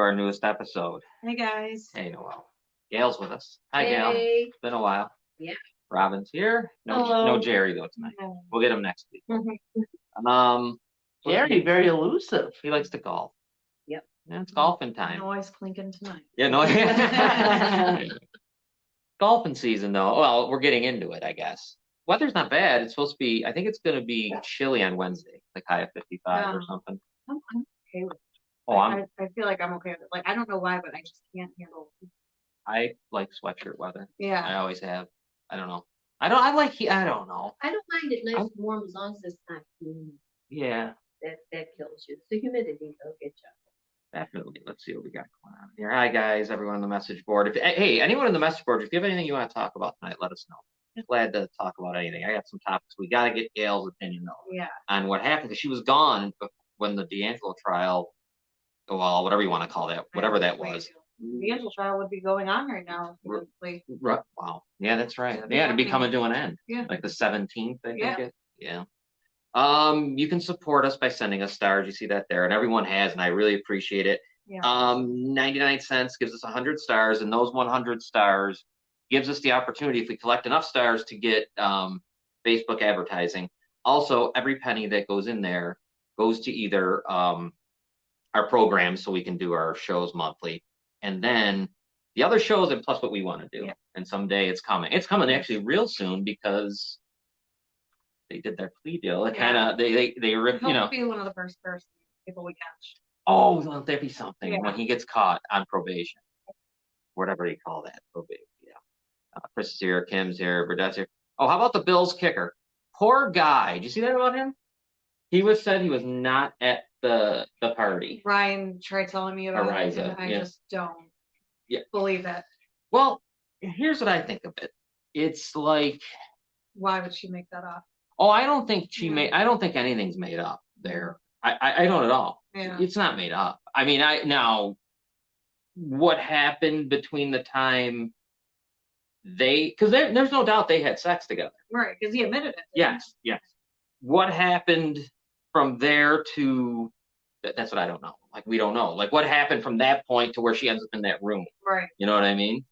our newest episode. Hey guys. Hey Noelle. Gail's with us. Hi Hey. Gail. It's been a while. Yeah. Robin's here. Hello. No Jerry though tonight. No. We'll get him next week. Jerry, very elusive. He likes to golf. Yep. Yeah, it's golfing time. Noise clinking tonight. Yeah, no. Golfing season though. Well, we're getting into it, I guess. Weather's not bad. It's supposed to be. I think it's going to be chilly on Wednesday, like high of 55 or something. I'm okay with it. Oh, I feel like I'm okay with it. Like I don't know why, but I just can't handle. I like sweatshirt weather. Yeah. I always have. I don't know. I don't know. I don't mind it nice and warm as long as it's not humid. Yeah. That kills you. The humidity will get you. Definitely. Let's see what we got going on here. Hi guys, everyone on the message board. Hey, anyone on the message board, if you have anything you want to talk about tonight, let us know. Glad to talk about anything. I got some topics. We got to get Gail's opinion though. Yeah. On what happened, because she was gone when the D'Angelo trial, well, whatever you want to call that, whatever that was. The D'Angelo trial would be going on right now. Right. Wow. Yeah, that's right. Yeah, it'd be coming to an end. Yeah. Like the 17th, I think. Yeah. Yeah. You can support us by sending us stars. You see that there, and everyone has, and I really appreciate it. Yeah. 99 cents gives us 100 stars, and those 100 stars gives us the opportunity, if we collect enough stars, to get Facebook advertising. Also, every penny that goes in there goes to either our programs, so we can do our shows monthly, and then the other shows, and plus what we want to do. Yeah. And someday it's coming. It's coming actually real soon because they did their plea deal. It kind of they ripped, you know. Be one of the first people we catch. Oh, won't there be something Yeah. when he gets caught on probation, whatever they call that, probation. Yeah. Chris is here, Kim's here, Burdett's here. Oh, how about the Bills kicker? Poor guy. Did you see that about him? Said he was not at the party. Ryan tried telling me about it, and I just don't believe it. Well, here's what I think of it. It's like, why would she make that up? Oh, I don't think I don't think anything's made up there. I don't at all. Yeah. It's not made up. I mean, now what happened between the time because there's no doubt they had sex together. Right, because he admitted it. Yes. What happened from there to that's what I don't know. Like, we don't know. Like, what happened from that point to where she ends up in that room? Right. You know what I mean?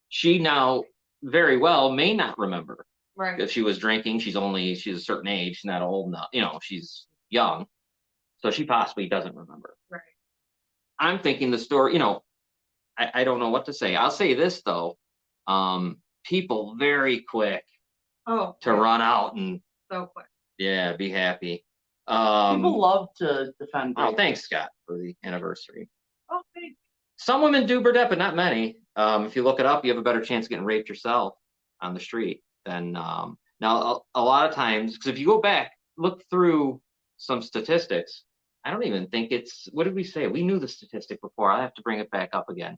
She now very well may not remember. Right. If she was drinking, she's a certain age, she's not old enough, she's young. So she possibly doesn't remember. Right. I'm thinking the story, I don't know what to say. I'll say this though. People very quick to run out and so quick. Yeah, be happy. People love to defend. Oh, thanks, Scott, for the anniversary. Oh, thanks. Some women do, Burdette, but not many. If you look it up, you have a better chance of getting raped yourself on the street than now. A lot of times, because if you go back, look through some statistics, I don't even think it's. What did we say? We knew the statistic before. I have to bring it back up again.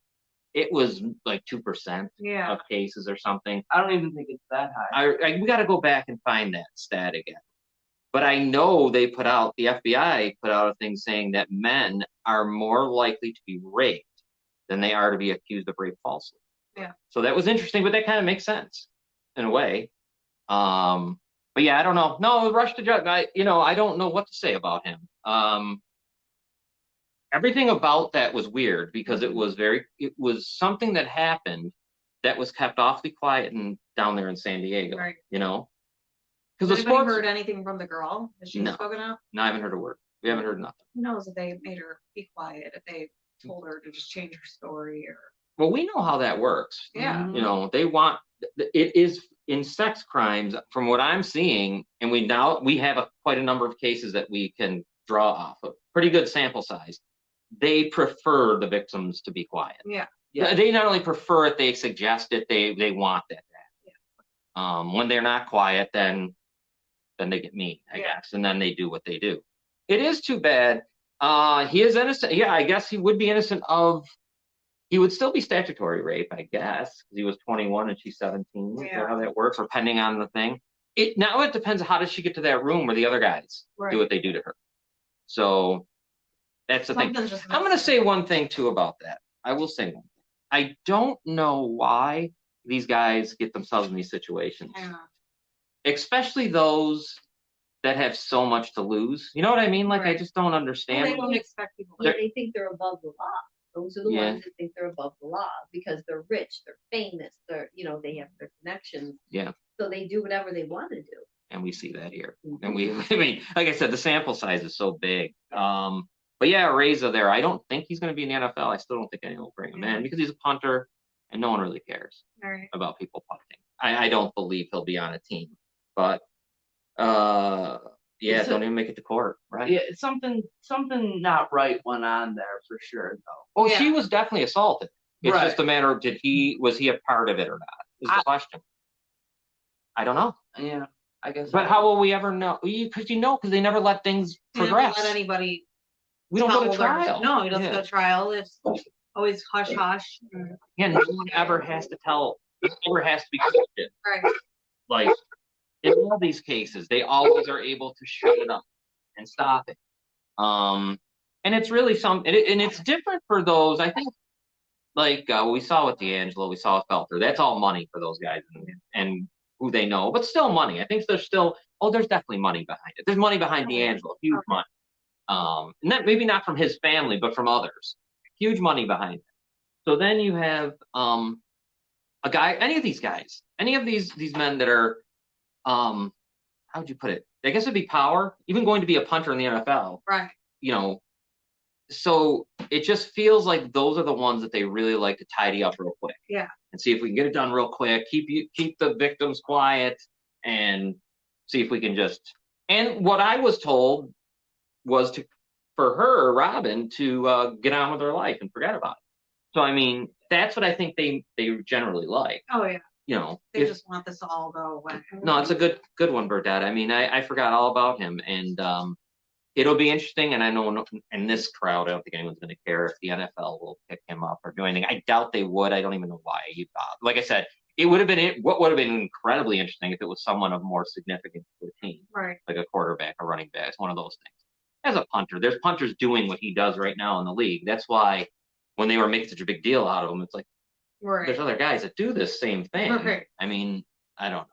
It was like 2% of cases or something. I don't even think it's that high. We got to go back and find that stat again. But I know the FBI put out a thing saying that men are more likely to be raped than they are to be accused of rape falsely. Yeah. So that was interesting, but that kind of makes sense in a way. But yeah, I don't know. No, rush to judge. I don't know what to say about him. Everything about that was weird because it was something that happened that was kept awfully quiet and down there in San Diego. Right. Because Has anybody heard anything from the girl? Has she spoken up? No, I haven't heard a word. We haven't heard nothing. Who knows if they made her be quiet, if they told her to just change her story or. Well, we know how that works. Yeah. They want it is in sex crimes from what I'm seeing, and we have quite a number of cases that we can draw off of. Pretty good sample size. They prefer the victims to be quiet. Yeah. They not only prefer it, they suggest it. They want that. Yeah. When they're not quiet, then they get mean, I guess, and then they do what they do. It is too bad. He is innocent. Yeah, I guess he would be innocent of. He would still be statutory rape, I guess, because he was 21 and she's 17. Yeah. Is that how that works? Or depending on the thing. It depends. How does she get to that room where the other guys do what they do to her? So that's the thing. I'm going to say one thing too about that. I will say one thing. I don't know why these guys get themselves in these situations. Especially those that have so much to lose. You know what I mean? Like, I just don't understand. Well, they don't expect people. They think they're above the law. Those are the Yeah. ones that think they're above the law because they're rich, they're famous, they have their connections. Yeah. So they do whatever they want to do. And we see that here. Mhm. And I mean, like I said, the sample size is so big. But yeah, Reza there, I don't think he's going to be in the NFL. I still don't think anyone will bring him in because he's a punter and no one really cares All right. about people punting. I don't believe he'll be on a team. But yeah, don't even make it to court, right? Yeah, something not right went on there for sure, though. Oh, she was definitely assaulted. It's Right. just a matter of was he a part of it or not? Is the question. I don't know. Yeah, I guess. But how will we ever know? Because they never let things They never progress. let anybody. We don't go to tell their- trial. No, he doesn't Yeah. go to trial. It's always hush hush. Yeah, no one ever has to tell. It never has to be questioned. Right. Like in all these cases, they always are able to shut it up and stop it. And it's really and it's different for those. I think, like we saw with D'Angelo, we saw with Felter. That's all money for those guys and who they know, but still money. I think there's still. Oh, there's definitely money behind it. There's money behind D'Angelo, huge money. And that maybe not from his family, but from others. Huge money behind it. So then you have a guy, any of these guys, any of these men that are, how would you put it? I guess it'd be power, even going to be a punter in the NFL. Right. So it just feels like those are the ones that they really like to tidy up real quick. Yeah. And see if we can get it done real quick, keep the victims quiet, and see if we can just. And what I was told was for her, Robin, to get on with her life and forget about it. So I mean, that's what I think they generally like. Oh yeah. They just want this all to go away. No, it's a good one, Burdette. I mean, I forgot all about him, and it'll be interesting. And I know in this crowd, I don't think anyone's going to care if the NFL will pick him up or do anything. I doubt they would. I don't even know why. Like I said, it would have been what would have been incredibly interesting if it was someone of more significance to a team, Right. like a quarterback, a running back. It's one of those things. As a punter, there's punters doing what he does right now in the league. That's why when they were making such a big deal out of him, it's like there's other guys that do this same thing. Right. I mean, I don't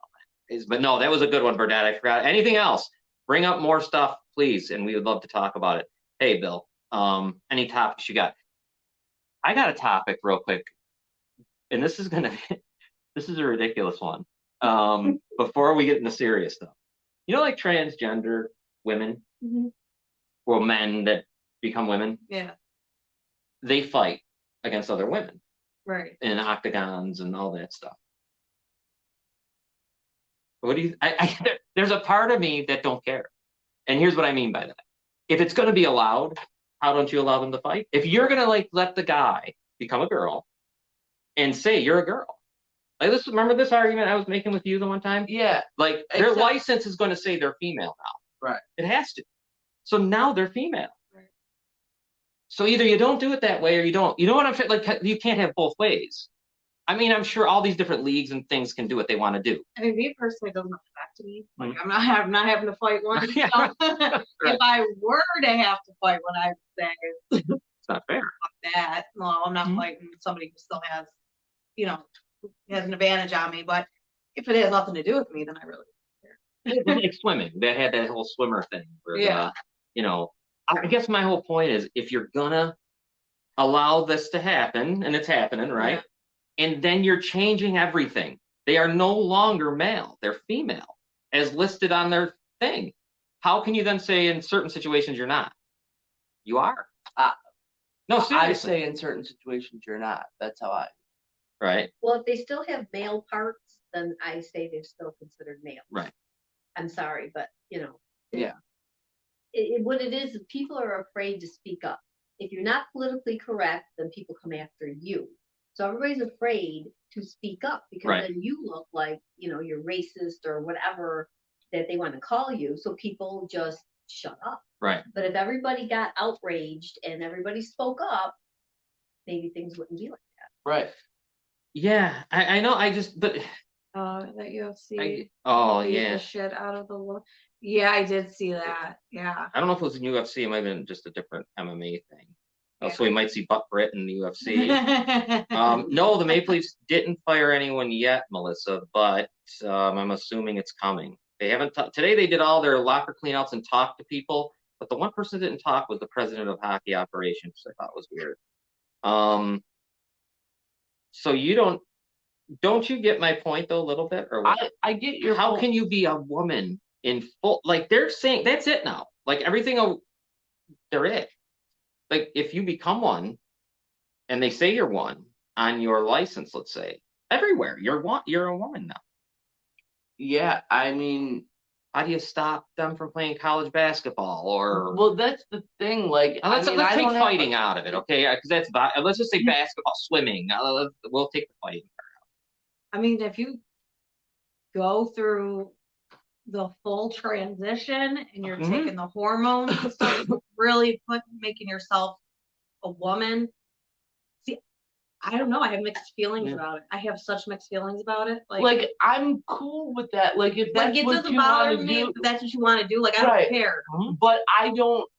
know. But no, that was a good one, Burdette. I forgot. Anything else? Bring up more stuff, please, and we would love to talk about it. Hey, Bill, any topics you got? I got a topic real quick, and this is a ridiculous one. Before we get into serious stuff, like transgender women, or men that become women, Yeah. they fight against other women. Right. In octagons and all that stuff. What do you? There's a part of me that don't care, and here's what I mean by that. If it's going to be allowed, how don't you allow them to fight? If you're going to let the guy become a girl, and say you're a girl, remember this argument I was making with you the one time? Yeah. Like their license is going to say they're female now. Right. It has to. So now they're female. Right. So either you don't do it that way or you don't. You know what I'm saying? Like you can't have both ways. I mean, I'm sure all these different leagues and things can do what they want to do. I mean, me personally, it doesn't affect me. Like I'm not having to fight one. Yeah, So, right. If I were to have to fight one, I would say It's not fair. fuck that. No, I'm not fighting somebody who still has, has an advantage on me. But if it has nothing to do with me, then I really It's like swimming. They had that whole swimmer thing. Where Yeah. I guess my whole point is if you're gonna allow this to happen, and it's happening, right? Yeah. And then you're changing everything. They are no longer male; they're female, as listed on their thing. How can you then say in certain situations you're not? You are. No, seriously. I say in certain situations you're not. That's how I. Right. Well, if they still have male parts, then I say they're still considered male. Right. I'm sorry, but Yeah. What it is people are afraid to speak up. If you're not politically correct, then people come after you. So everybody's afraid to speak up because Right. then you look like, you're racist or whatever that they want to call you. So people just shut up. Right. But if everybody got outraged and everybody spoke up, maybe things wouldn't be like that. Right. Yeah, I know. But that UFC. oh beat yeah. The shit out of the. Yeah, I did see that. Yeah. I don't know if it was in UFC. It might have been just a different MMA thing. Yeah. So we might see Buck Britt in the UFC. No, the Maple Leafs didn't fire anyone yet, Melissa, but I'm assuming it's coming. They haven't. Today they did all their locker cleanouts and talked to people, but the one person that didn't talk was the president of hockey operations, which I thought was weird. So don't you get my point though a little bit, or what? I get your How point. can you be a woman in full, like they're saying that's it now. Like everything, they're it. Like if you become one and they say you're one on your license, let's say, everywhere, you're a woman now. Yeah, I mean, How do you stop them from playing college basketball or well, that's the thing. Like, Now, let's I mean, let's I take don't fighting have, out of it, okay? Because let's just say basketball, swimming. We'll take the fighting. I mean, if you go through the full transition and you're Mhm. taking the hormones and stuff, really making yourself a woman. See, I don't know. I have mixed feelings Yeah. about it. I have such mixed feelings about it. like, I'm cool with that. Like, if that's Like it what doesn't you want bother to me do, if that's what you want to do. Like I Right. don't care. but I don't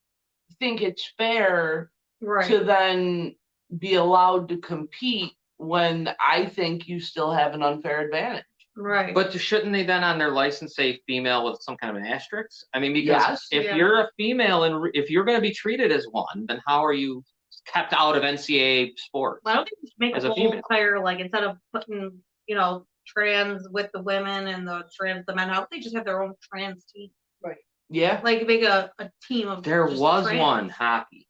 think it's fair Right. to then be allowed to compete when I think you still have an unfair advantage. Right. But shouldn't they then on their license say female with some kind of an asterisk? I mean, because Yes. if Yeah. you're a female and if you're going to be treated as one, then how are you kept out of NCAA sports? I don't think you should make As a a whole female. entire, like, instead of putting, trans with the women and the trans the men, how don't they just have their own trans team? Yeah. Like make a team of There just was trans. one hockey,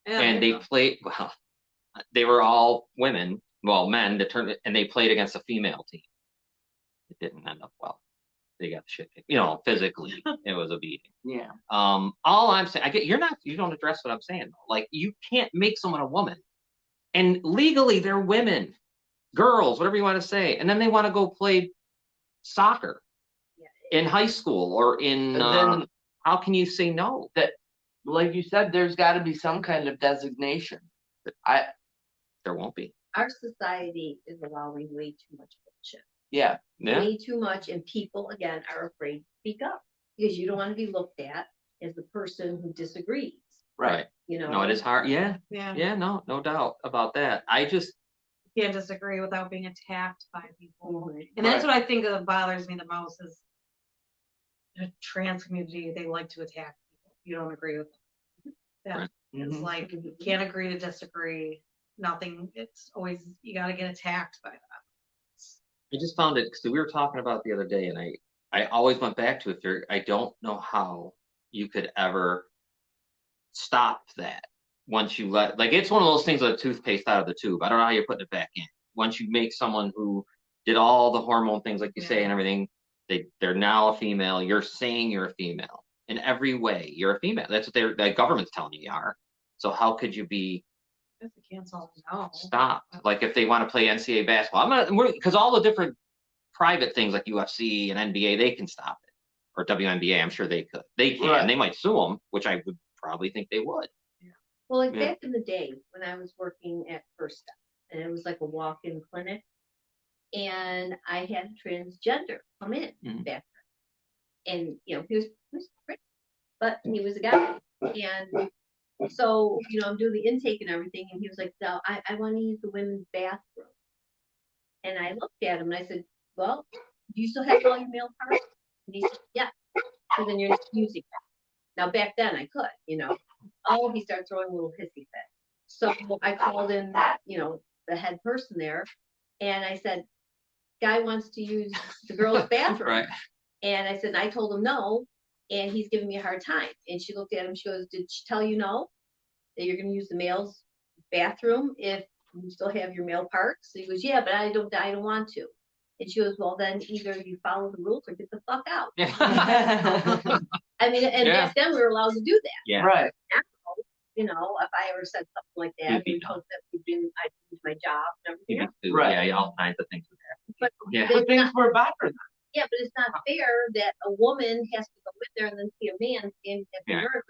Yeah, and there they you go. played. Well, they were all women, men that turned, and they played against a female team. It didn't end up well. They got the shit kicked. Physically, it was a beating. Yeah. All I'm saying, you don't address what I'm saying though. Like you can't make someone a woman, and legally they're women, girls, whatever you want to say, and then they want to go play soccer in high school or in. Then- How can you say no? Like you said, there's got to be some kind of designation. There won't be. Our society is allowing way too much bullshit. Yeah. Yeah. Way too much, and people again are afraid to speak up because you don't want to be looked at as the person who disagrees. Right. No, it is hard. Yeah. Yeah. Yeah. No doubt about that. I just. You can't disagree without being attacked by people. Mhm. And that's what I think that bothers me the most is the trans community, they like to attack people. You don't agree with them. That Right. is Mhm. like you can't agree to disagree. Nothing. It's always you gotta get attacked by them. I just found it because we were talking about it the other day, and I always went back to it. I don't know how you could ever stop that once you like it's one of those things like toothpaste out of the tube. I don't know how you're putting it back in. Once you make someone who did all the hormone things like you say and everything, they're now a female. You're saying you're a female in every way. You're a female. That's what the government's telling you are. So how could you be If they can't solve no. stopped? Like if they want to play NCAA basketball, because all the different private things like UFC and NBA, they can stop it. Or WNBA, I'm sure they could. They can. Right. They might sue them, which I would probably think they would. Well, like Yeah. back in the day when I was working at First Step, and it was like a walk-in clinic, and I had a transgender come in Mhm. back then. And he was pretty, but he was a guy. And so, I'm doing the intake and everything, and he was like, "No, I want to use the women's bathroom." And I looked at him and I said, "Well, do you still have all your male parts?" And he said, "Yeah." So then you're not using that. Now back then I could, Oh, he started throwing a little hissy fit. So I called in, the head person there, and I said, "Guy wants to use the girls' bathroom." Right. And I said, I told him no, and he's giving me a hard time. And she looked at him. She goes, "Did she tell you no? That you're going to use the male's bathroom if you still have your male parts?" So he goes, "Yeah, but I don't want to." And she goes, "Well, then either you follow the rules or get the fuck out." I mean, and Yeah. back then we were allowed to do that. Yeah. Right. Now, if I ever said something like that, You'd be we told that I'd lose my job and everything. Right. Yeah, all kinds of things would happen. But Yeah. But things were better then. yeah, but it's not fair that a woman has to go in there and then see a man stand at the Yeah. mirror.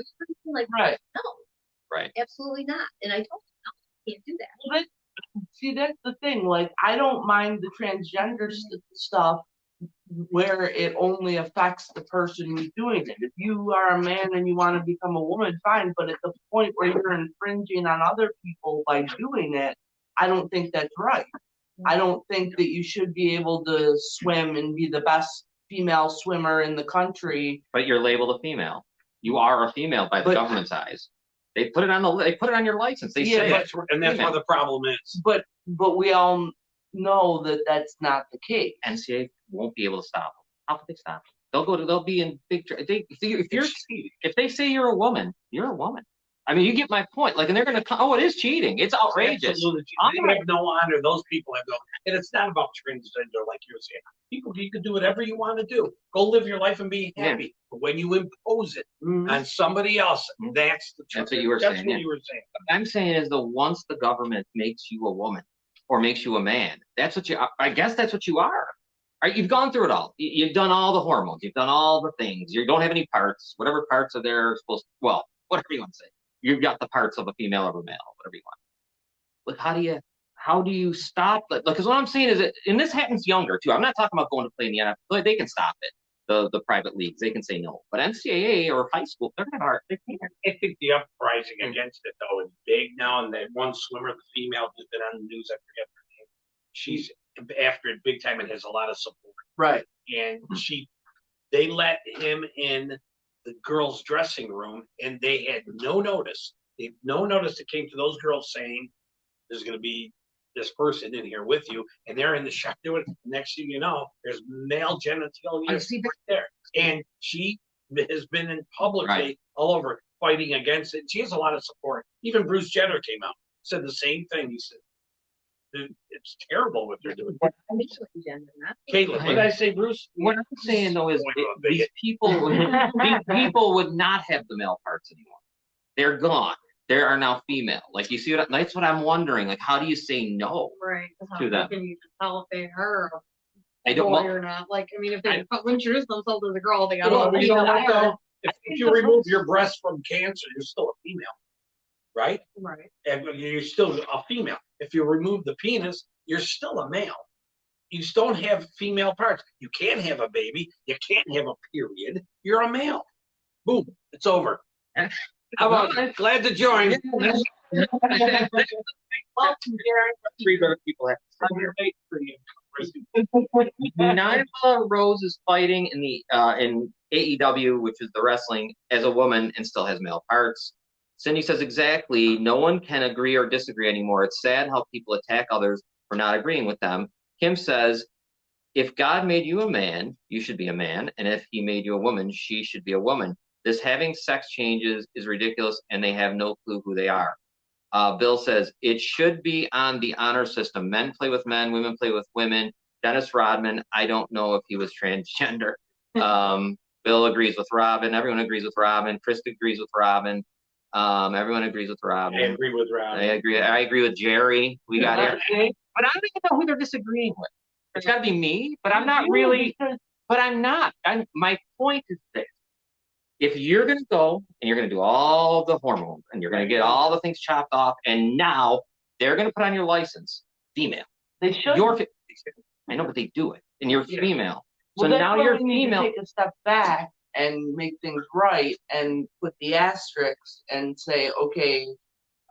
Like, Right. no, Right. absolutely not. And I told him, no, you can't do that. Well, see, that's the thing. Like, I don't mind the transgender stuff where it only affects the person who's doing it. If you are a man and you want to become a woman, fine. But at the point where you're infringing on other people by doing it, I don't think that's right. I don't think that you should be able to swim and be the best female swimmer in the country. But you're labeled a female. You are a female by the But- government's eyes. They put it on your license. They say Yeah, And that's where the problem is. but we all know that that's not the case. NCAA won't be able to stop them. How could they stop them? They'll be in big trouble. If they say you're a woman, you're a woman. I mean, you get my point. Like, and they're going to, oh, it is cheating. It's outrageous. Absolutely. They have no honor. Those people have no, and it's not about transgender, like you were saying. People, you can do whatever you want to do. Go live your life and be happy. Yeah. But when you impose it Mhm. on somebody else, that's the truth. That's what you were saying. That's what you were saying. What I'm saying is that once the government makes you a woman or makes you a man, that's what I guess that's what you are. Right? You've gone through it all. You've done all the hormones. You've done all the things. You don't have any parts. Whatever parts are there supposed to, well, whatever you want to say. You've got the parts of a female or a male, whatever you want. But how do you stop that? Because what I'm saying is that, and this happens younger too. I'm not talking about going to play in the NFL. They can stop it. The private leagues, they can say no. But NCAA or high school, they're gonna hard. They can't. I think the uprising against it though is big now, and that one swimmer, the female, who's been on the news, I forget her name. She's after it big time and has a lot of support. Right. And they let him in the girls' dressing room, and they had no notice. They had no notice that came to those girls saying, "There's going to be this person in here with you," and they're in the shop doing it. Next thing you know, there's male genitalia right there, and she has been in publicly all over fighting against it. She has a lot of support. Even Bruce Jenner came out, said the same thing. He said, "It's terrible what they're doing." Caitlin, what did I say, Bruce? What I'm saying though is these people would not have the male parts anymore. They're gone. There are now female. Like, you see that's what I'm wondering. Like, how do you say no Right. to them? Can you tell if they are I a don't boy know. or not? Like, I mean, if they introduce themselves as a girl, they got Well, to you know what, though? If you remove your breast from cancer, you're still a female, right? Right. And you're still a female. If you remove the penis, you're still a male. You don't have female parts. You can't have a baby. You can't have a period. You're a male. Boom. It's over. How about it? Glad to join. Welcome, Gary. Three better people have. I'm your mate for you. Nyla Rose is fighting in AEW, which is the wrestling, as a woman and still has male parts. Cindy says exactly, no one can agree or disagree anymore. It's sad how people attack others for not agreeing with them. Kim says, if God made you a man, you should be a man. And if he made you a woman, she should be a woman. This having sex changes is ridiculous and they have no clue who they are. Bill says, it should be on the honor system. Men play with men, women play with women. Dennis Rodman, I don't know if he was transgender. Bill agrees with Robin. Everyone agrees with Robin. Chris agrees with Robin. Everyone agrees with Robin. I agree with Rob. I agree with Jerry. We got everything. But I don't even know who they're disagreeing with. It's got to be me, but I'm not really. But I'm not. My point is this. If you're going to go and you're going to do all the hormones and you're going to get all the things chopped off, and now they're going to put on your license, female. They should. I know, but they do it, and you're female. So Well, that's now why you're we need to female. take a step back and make things right and put the asterisks and say, okay.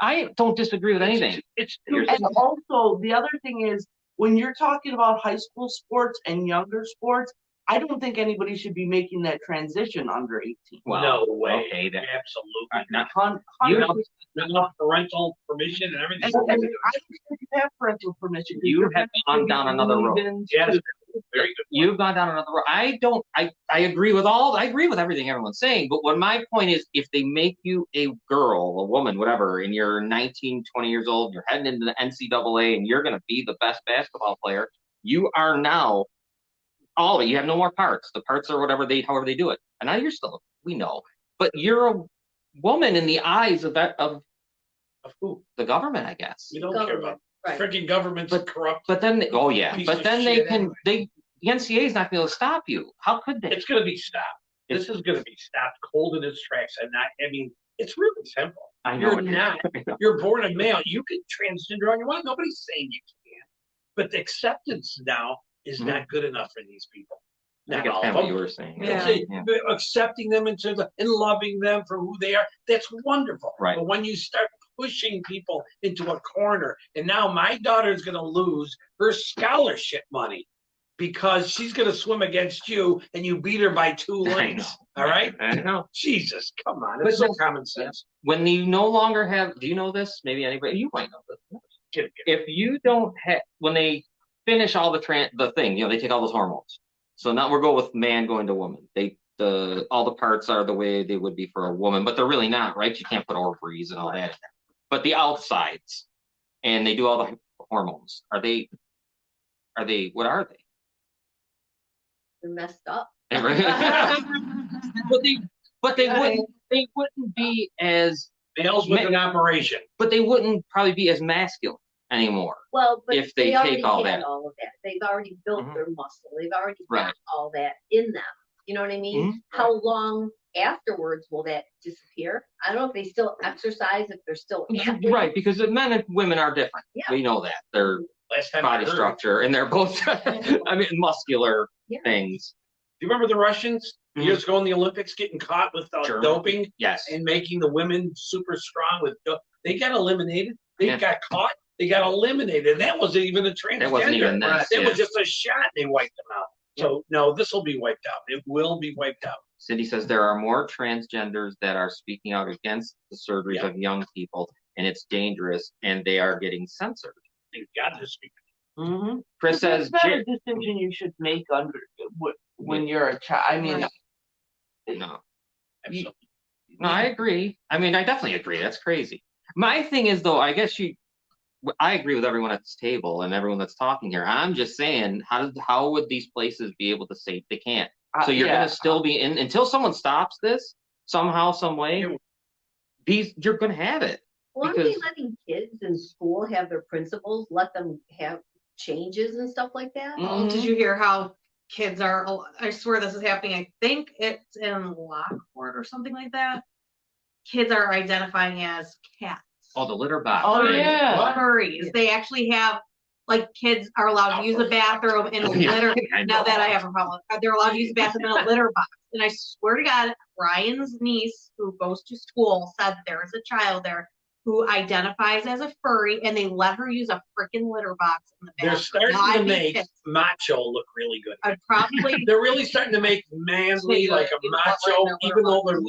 I don't disagree with anything. And also, the other thing is, when you're talking about high school sports and younger sports, I don't think anybody should be making that transition under 18. Well, no way. Okay, then. Absolutely. You know, enough parental permission and everything. And I don't think you have parental permission. You have gone down another road. Yes, very good. You've gone down another road. I agree with everything everyone's saying, but what my point is, if they make you a girl, a woman, whatever, and you're 19, 20 years old, you're heading into the NCAA and you're going to be the best basketball player, you are now all of it. You have no more parts. The parts are however they do it. And now you're still, we know, but you're a woman in the eyes of who? the government, I guess. We don't care about Right. freaking government's corrupt. But then, Piece but of then shit the NCAA is not going to stop you. How could they? It's going to be stopped. This is going to be stopped cold in its tracks. I mean, it's really simple. I know You're it is. not. You're born a male. You can transgender all you want. Nobody's saying you can't. But the acceptance now is not good enough for these people. I Not get all kind of of what them. you were saying. Yeah. Accepting them and loving them for who they are, that's wonderful. Right. But when you start pushing people into a corner, and now my daughter is going to lose her scholarship money because she's gonna swim against you and you beat her by 2 lengths. All right? I know. Jesus, come on. But It's so no- common sense. When you no longer have, do you know this? Maybe anybody, you might know this. If you don't have, when they finish all the thing, they take all those hormones. So now we'll go with man going to woman. All the parts are the way they would be for a woman, but they're really not, right? You can't put ovaries and all that. But the outsides, and they do all the hormones. What are they? They're messed up. but they wouldn't be as, Males with an operation. but they wouldn't probably be as masculine anymore. Well, but If they already take all had that. all of that. They've already built Mhm. their muscle. They've already Right. got all that in them. You know what I mean? Mhm. How long afterwards will that disappear? I don't know if they still exercise, if they're still athletes. Right, because the men and women are different. Yeah. We know that. Their Last time I body heard, structure, and they're both, muscular Yeah. things. do you remember the Russians years ago in the Olympics getting caught with Germany. doping Yes. and making the women super strong with they got eliminated. They Yeah. got caught. They got eliminated. And that wasn't even a transgender. That wasn't even that. It Yeah. was just a shot. They wiped them out. So no, this will be wiped out. It will be wiped out. Cindy says there are more transgenders that are speaking out against the surgeries of young people, and it's dangerous, and they are getting censored. Thank God this speak. Mm-hmm. Chris says, That's not a distinction you should make when you're a child. I mean, no. Absolutely. No, I agree. I mean, I definitely agree. That's crazy. My thing is, though, I guess I agree with everyone at this table and everyone that's talking here. I'm just saying, how would these places be able to say they can't? So you're going to still be in until someone stops this somehow, some way. You're going to have it. Well, aren't they Because- letting kids in school have their principals let them have changes and stuff like that? Oh, did you hear how kids are? I swear this is happening. I think it's in Lockport or something like that. Kids are identifying as cats. Oh, the litter box. Oh, right? yeah. Furries. They actually have, like, kids are allowed to use a bathroom in a Yeah, litter. I Now know. that I have a problem, they're allowed to use a bathroom in a litter box. And I swear to God, Ryan's niece, who goes to school, said there's a child there who identifies as a furry, and they let her use a freaking litter box in the They're bathroom. starting Now, to I'd be make pissed. macho look really good. I'd probably They're really starting to make manly, like a macho, even though they're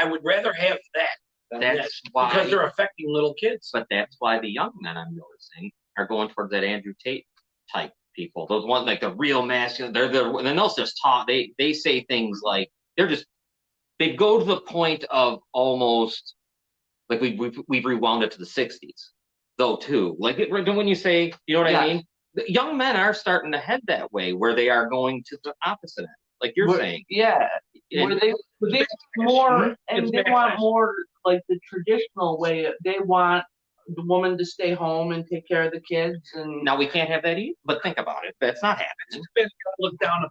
I would rather have that than That's this, why. because they're affecting little kids. But that's why the young men, I'm noticing, are going towards that Andrew Tate type people. Those ones, like the real masculine. And then they'll just talk. They say things like they go to the point of almost like we've rewound it to the 60s, though too. Like when you say, you know what I mean? The young men are starting to head that way, where they are going to the opposite end, like you're saying. Yeah. And- Where they want more, and It's they backlash. want more like the traditional way. They want the woman to stay home and take care of the kids, and Now we can't have that either. But think about it. That's not happening. It's been looked down upon.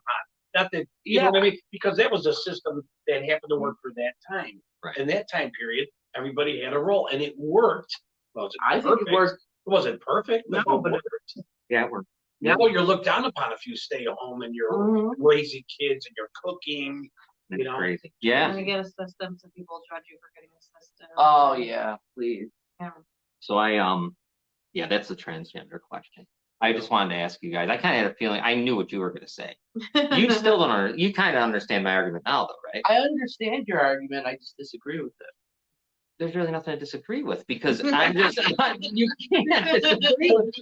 Not that, you know what I mean? Because that was a system that happened to work for that time. Right. In that time period, everybody had a role, and it worked. Well, I think it worked. It wasn't perfect, but No, it but worked. Yeah, we're Now you're looked down upon if you stay home and you're Mhm. raising kids and you're cooking. it's You know? crazy. When Yeah. you get a system, so people judge you for getting a system. Oh yeah, please. Yeah. So yeah, that's the transgender question. I just wanted to ask you guys. I kind of had a feeling I knew what you were going to say. You still don't. You kind of understand my argument now, though, right? I understand your argument. I just disagree with it. There's really nothing to disagree with because I'm just you can't disagree with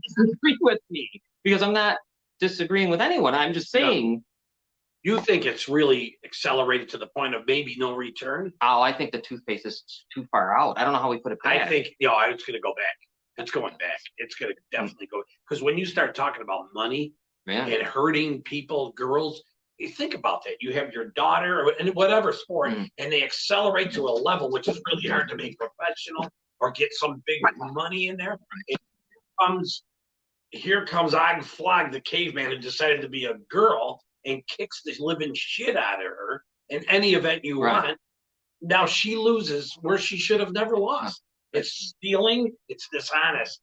disagree with me because I'm not disagreeing with anyone. I'm just saying. You think it's really accelerated to the point of maybe no return? Oh, I think the toothpaste is too far out. I don't know how we put it back. I think, it's going to go back. It's going back. It's going to definitely go. Because when you start talking about money Yeah. and hurting people, girls, you think about that. You have your daughter or in whatever sport, and they accelerate to a level which is really hard to make professional or get some big money in there. Here comes Og Flog, the caveman, who decided to be a girl and kicks the living shit out of her in any event you want. Now she loses where she should have never lost. It's stealing. It's dishonest.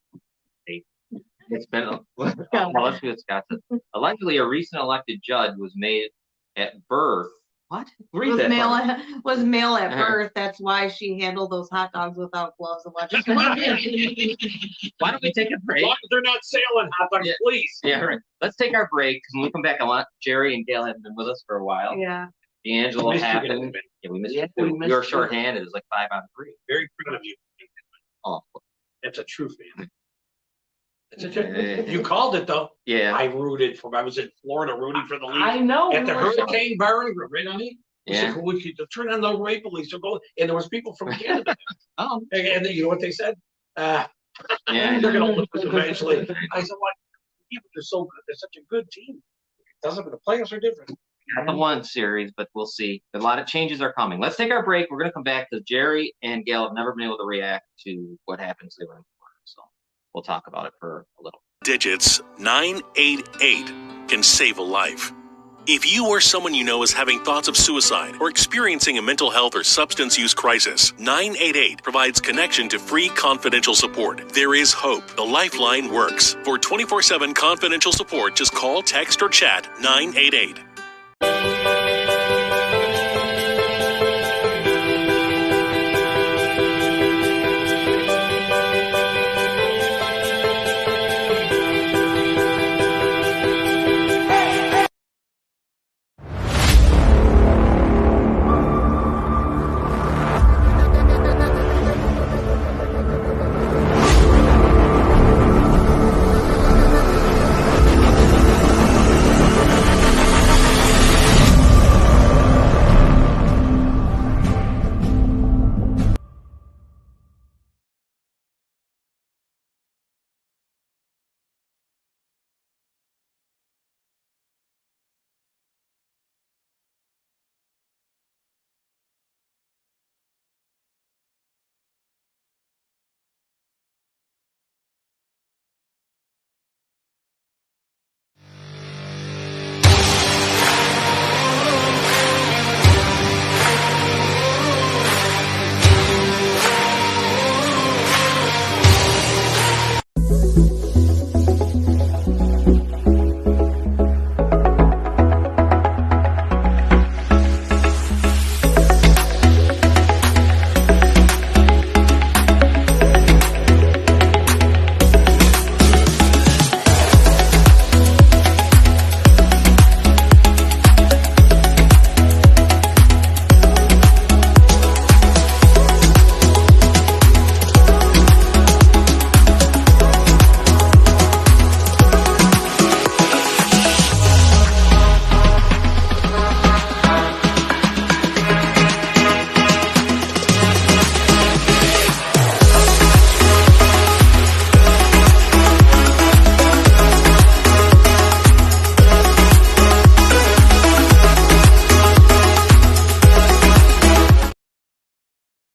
It's been well, let's see what Scott says. Allegedly, a recent elected judge was made at birth. What? Read that. part. Was male at Uh-huh. birth. That's why she handled those hot dogs without gloves allegedly. Why don't we take a As break? long as they're not sailing hot dogs, Yeah. please. Yeah, right. Let's take our break because when we come back, I want Jerry and Gail have been with us for a while. Yeah. D'Angelo Missed you guys, happened. man. Yeah, we missed Yeah, you we too. missed We were you. shorthanded. It was like 5 on 3. Very proud of you. Oh, That's a truth, man. That's a Yeah. truth. You called it though. yeah. I rooted for. I was in Florida rooting for the I Leafs know. at the we were so- Hurricane Bar and Grill, right, honey? We said, Yeah. "Who would you turn on the Maple Leafs?" So go, and there was people from Canada. Oh, And you know what they said? yeah. They're gonna lose eventually. I said, "What? Yeah, but they're so good. They're such a good team. It doesn't. The playoffs are different." Not the one series, but we'll see. A lot of changes are coming. Let's take our break. We're going to come back because Jerry and Gail have never been able to react to what happens they were in Florida. So we'll talk about it for a little. Digits 988 can save a life. If you or someone you know is having thoughts of suicide or experiencing a mental health or substance use crisis, 988 provides connection to free confidential support. There is hope. The Lifeline works. For 24/7 confidential support, just call, text, or chat 988.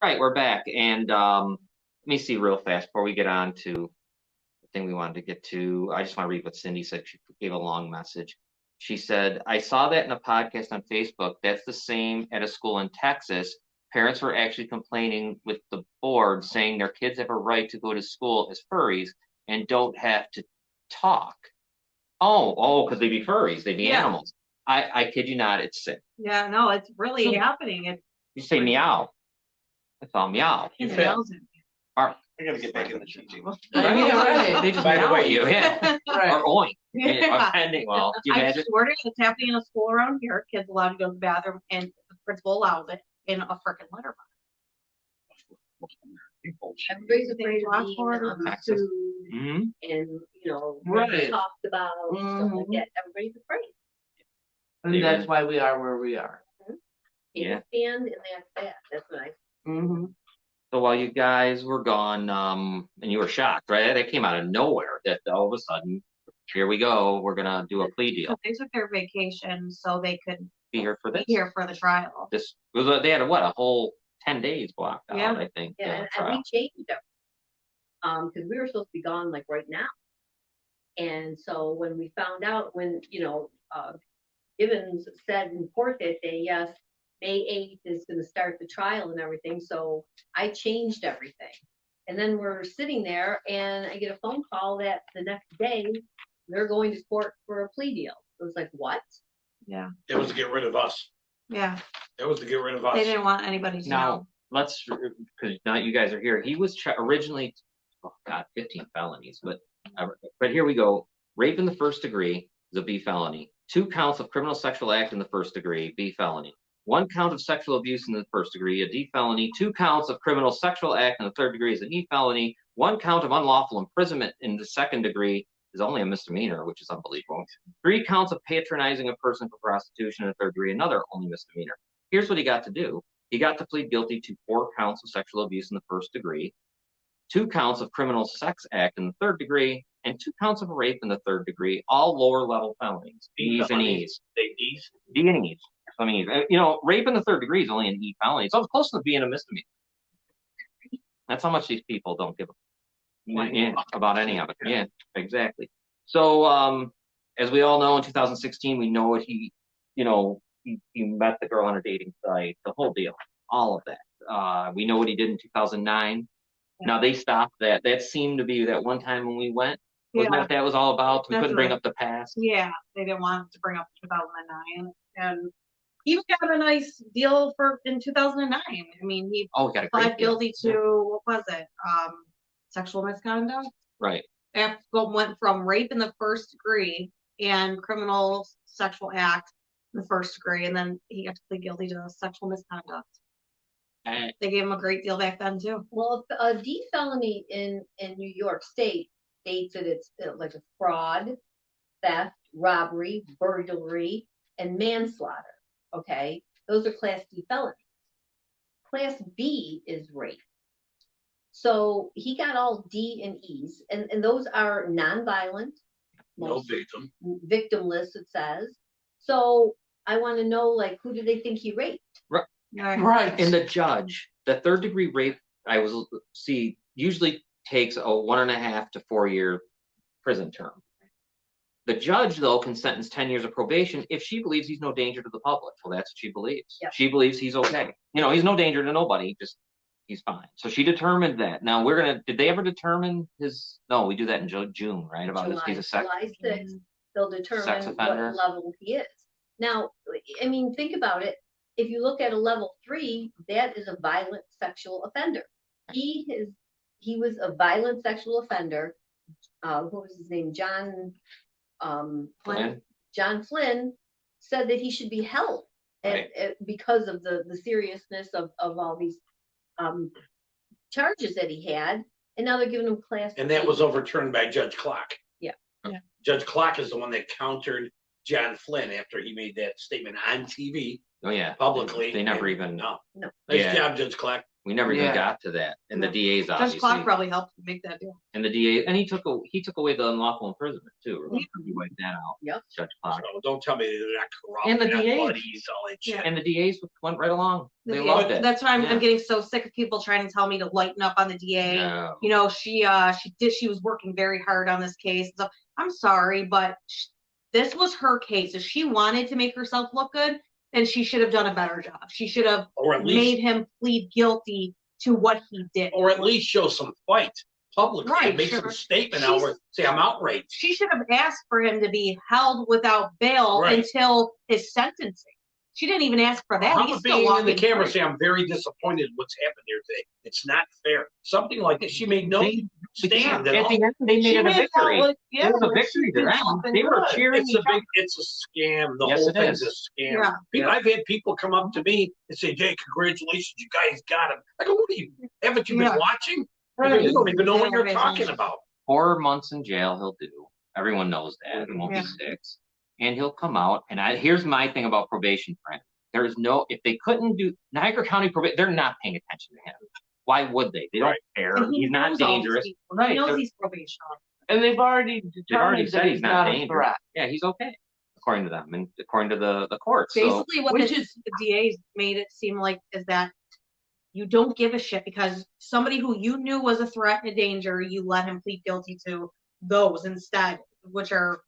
All right, we're back. And let me see real fast before we get on to the thing we wanted to get to. I just want to read what Cindy said. She gave a long message. She said, I saw that in a podcast on Facebook. That's the same at a school in Texas. Parents were actually complaining with the board saying their kids have a right to go to school as furries and don't have to talk. Oh, because they be furries. They be Yeah. animals. I kid you not, it's sick. Yeah, no, it's really happening. It's You say meow. That's all meow. You it failed. tells it. I gotta get back in the cheating. Right. They just By the meow way, at you, yeah. Right. Or oink. Yeah. Or pending. Well, do you I imagine? swear to God, it's happening in a school around here. Kids allowed to go to the bathroom, and the principal allows it in a freaking litter box. Everybody's afraid of being on Texas. food Mm-hmm. and, Right. talked about, stuff like that. Everybody's afraid. And that's why we are where we are. Yeah. Stand and that's that. That's what I. Mm-hmm. So while you guys were gone, and you were shocked, right? That came out of nowhere. That all of a sudden, here we go. We're gonna do a plea deal. They took their vacation so they could Be here for be this. here for the trial. This was they had a whole 10 days blocked out. Yeah. I think. Yeah, and trial. we changed it. Because we were supposed to be gone like right now. And so when we found out, Gibbons said in court that day, yes, May 8th is going to start the trial and everything. So I changed everything. And then we're sitting there and I get a phone call that the next day they're going to court for a plea deal. It was like, what? Yeah. It was to get rid of us. Yeah, That was to get rid of us. they didn't want anybody to know. Now, because now you guys are here. He was originally, 15 felonies, but here we go. Rape in the first degree is a B felony. 2 counts of criminal sexual act in the first degree, B felony. 1 count of sexual abuse in the first degree, a D felony. 2 counts of criminal sexual act in the third degree is an E felony. 1 count of unlawful imprisonment in the second degree is only a misdemeanor, which is unbelievable. 3 counts of patronizing a person for prostitution in the third degree, another only misdemeanor. Here's what he got to do. He got to plead guilty to 4 counts of sexual abuse in the first degree, 2 counts of criminal sex act in the third degree, and 2 counts of rape in the third degree, all lower level felonies, D's and E's. D's? D and E's. I mean, rape in the third degree is only an E felony. It's close to being a misdemeanor. That's how much these people don't give about any of it. Yeah, exactly. So, as we all know, in 2016, we know what he met the girl on a dating site, the whole deal, all of that. We know what he did in 2009. Now they stopped that. That seemed to be that one time when we went. Wasn't that what that was all about? We couldn't bring up the past. Yeah, they didn't want to bring up 2009, and he got a nice deal in 2009. I mean, he got a pled great deal. guilty to what was it? Sexual misconduct. Right. Went from rape in the first degree and criminal sexual act in the first degree, and then he got to plead guilty to sexual misconduct. They gave him a great deal back then too. Well, a D felony in New York State states that it's like a fraud, theft, robbery, burglary, and manslaughter. Okay, those are Class D felonies. Class B is rape. So he got all D and E's, and those are non-violent. No victim. Victimless, it says. So I want to know, like, who do they think he raped? Right. And the judge, the third degree rape, usually takes a 1.5 to 4 year prison term. The judge, though, can sentence 10 years of probation if she believes he's no danger to the public. Well, that's what she believes. Yep. She believes he's okay. He's no danger to nobody. Just he's fine. So she determined that. Now did they ever determine no, we do that in June, right? About July, he's a sex. July 6th, they'll determine sex what offender. level he is. Now, I mean, think about it. If you look at a level 3, that is a violent sexual offender. He was a violent sexual offender. What was his name? John Flynn. John Flynn said that he should be held because of the seriousness of all these charges that he had, and now they're giving him Class And that was overturned by Judge Clark. Yeah. Judge Clark is the one that countered John Flynn after he made that statement on TV. Oh yeah, publicly. They never even. No. No. Nice job, Judge Clark. We never even got to that, and the DA's obviously. Judge Clark probably helped make that deal. And the DA, and he took away the unlawful imprisonment too. Remember? He wiped that out. Yep. Judge Clark. So don't tell me they're not corrupt. And the they're not DAs. buddies, all that shit. And the DAs went right along. They Yeah, loved it. That's why I'm Yeah. getting so sick of people trying to tell me to lighten up on the DA. No. She was working very hard on this case. So I'm sorry, but this was her case. If she wanted to make herself look good, then she should have done a better job. She should have Or at least made him plead guilty to what he did. or at least show some fight publicly. Right, Make sure. some statement out where say I'm outraged. She should have asked for him to be held without bail Right. until his sentencing. She didn't even ask for that. I'm He's being still in the walking camera free. say I'm very disappointed in what's happened here today. It's not fair. Something like this. She made no stand at At all. the end, they made it a victory. It was a victory to them. They were cheering. It's a scam. The Yes, whole it thing's is. a scam. Yeah. People, I've had people come up to me and say, "Jay, congratulations, you guys got him." I go, "What are you? Haven't you been Yeah. watching? Right. You don't even know what Yeah, you're right. talking about." 4 months in jail he'll do. Everyone knows that. It won't Yeah. be 6. And he'll come out. And here's my thing about probation, friend. There is if they couldn't do Niagara County probation, they're not paying attention to him. Why would they? They don't Right. care. And he He's not knows all these dangerous. people. Right. He knows They're- he's probation. And they've already They've already determined said that he's he's not not a dangerous. threat. Yeah, he's okay, according to them and according to the court. So Basically, what Which the DA's made it seem like is that you don't give a shit because somebody who you knew was a threat and a danger, you let him plead guilty to those instead, which are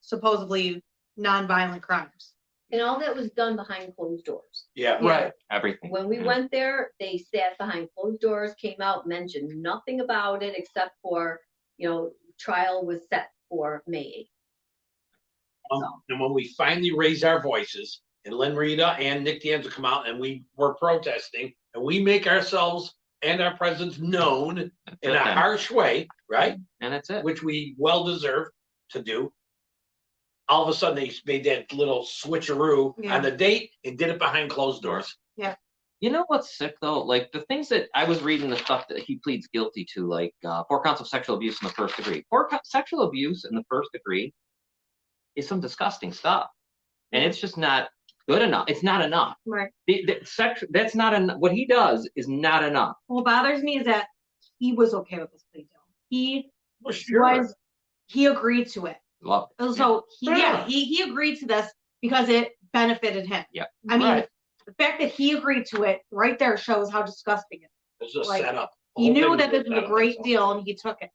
supposedly non-violent crimes. And all that was done behind closed doors. Yeah. Right. everything. When we went there, they sat behind closed doors, came out, mentioned nothing about it except for, trial was set for May 8th. And when we finally raised our voices and Lynn Rita and Nick D'Angelo come out and we were protesting and we make ourselves and our presence known in a harsh way, right? And that's it. Which we well deserve to do. All of a sudden, they made that little switcheroo on the date and did it behind closed doors. Yeah. You know what's sick though? Like the things that I was reading, the stuff that he pleads guilty to, like 4 counts of sexual abuse in the first degree. Sexual abuse in the first degree is some disgusting stuff, and it's just not good enough. It's not enough. Right. That's not enough. What he does is not enough. What bothers me is that he was okay with this plea deal. He sure. he agreed to it. Love it. So he agreed to this because it benefited him. Yeah. I mean, the fact that he agreed to it right there shows how disgusting it is. It was a Like, setup. He knew that this was a great deal and he took it.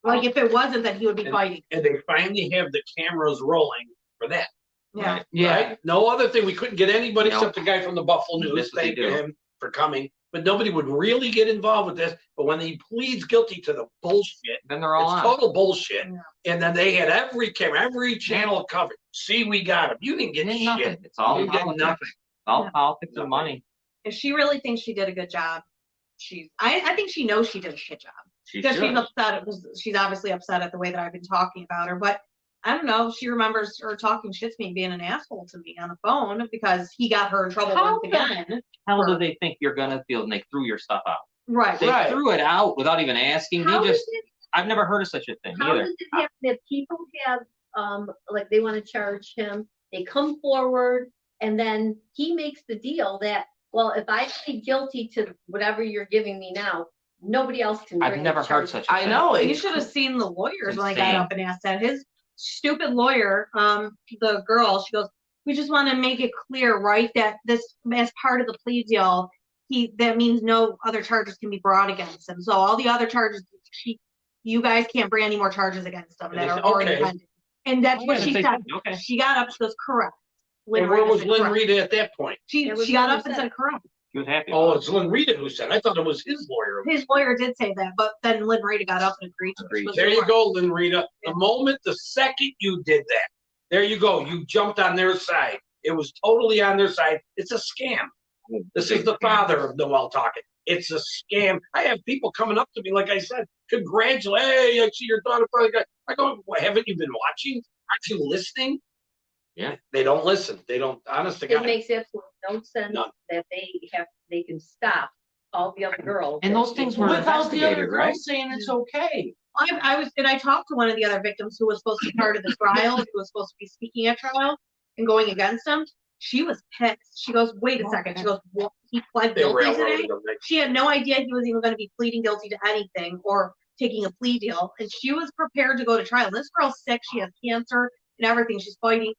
Like if it wasn't, then he would be fighting. And they finally have the cameras rolling for that. Yeah. Right? No other thing. We couldn't get anybody No. except the guy from the Buffalo That's News. what they Thank you do. him for coming. But nobody would really get involved with this. But when he pleads guilty to the bullshit, Then they're all it's on. total bullshit. Yeah. And then they had every camera, every channel covered. See, we got him. You didn't get It ain't shit. nothing. It's all You get politics. nothing. All politics and money. If she really thinks she did a good job, I think she knows she did a shit job. She Because should. she's upset. She's obviously upset at the way that I've been talking about her. But I don't know. She remembers her talking shit to me, being an asshole to me on the phone because he got her in trouble How once again. How do they think you're gonna feel? And they threw your stuff out. Right. They Right. threw it out without even asking. How He does just. it, I've never heard of such a thing how either. does it happen that people have, like they want to charge him, they come forward, and then he makes the deal that, well, if I plead guilty to whatever you're giving me now, nobody else can bring I've the never heard charge. such a I thing. know You it. should have seen the lawyers when I Insane. got up and asked that. His stupid lawyer, the girl, she goes, "We just want to make it clear, right, that this as part of the plea deal, that means no other charges can be brought against him. So all the other charges, you guys can't bring any more charges against him And that they are said, already okay. pending." And that's what she said. Okay. She got up, she goes, "Correct." And where Rita was said, Lynn "Correct." Rita at that point? She It was got Lynn up and said. said, "Correct." She was happy. Oh, about it's Lynn Rita who said. I thought it was his lawyer. His lawyer did say that, but then Lynn Rita got up and agreed to it. She Agreed. goes, There "You're you right." go, Lynn Rita. The second you did that, there you go. You jumped on their side. It was totally on their side. It's a scam. it. This is the father of Noel talking. It's a scam. I have people coming up to me, like I said, congratulate. Hey, I see your daughter. I go, well, haven't you been watching? Aren't you listening? Yeah. They don't listen. They don't. Honest to It God. makes absolutely no sense None. that they can stop all the other girls. And those things were Without the other investigated, girl right? saying it's okay. I talked to one of the other victims who was supposed to be part of the trial, who was supposed to be speaking at trial and going against him. She was pissed. She goes, "Wait a second." She goes, "What? He pled They guilty today?" railroaded them. She had no idea he was even going to be pleading guilty to anything or taking a plea deal. And she was prepared to go to trial. This girl's sick. She has cancer and everything. She's fighting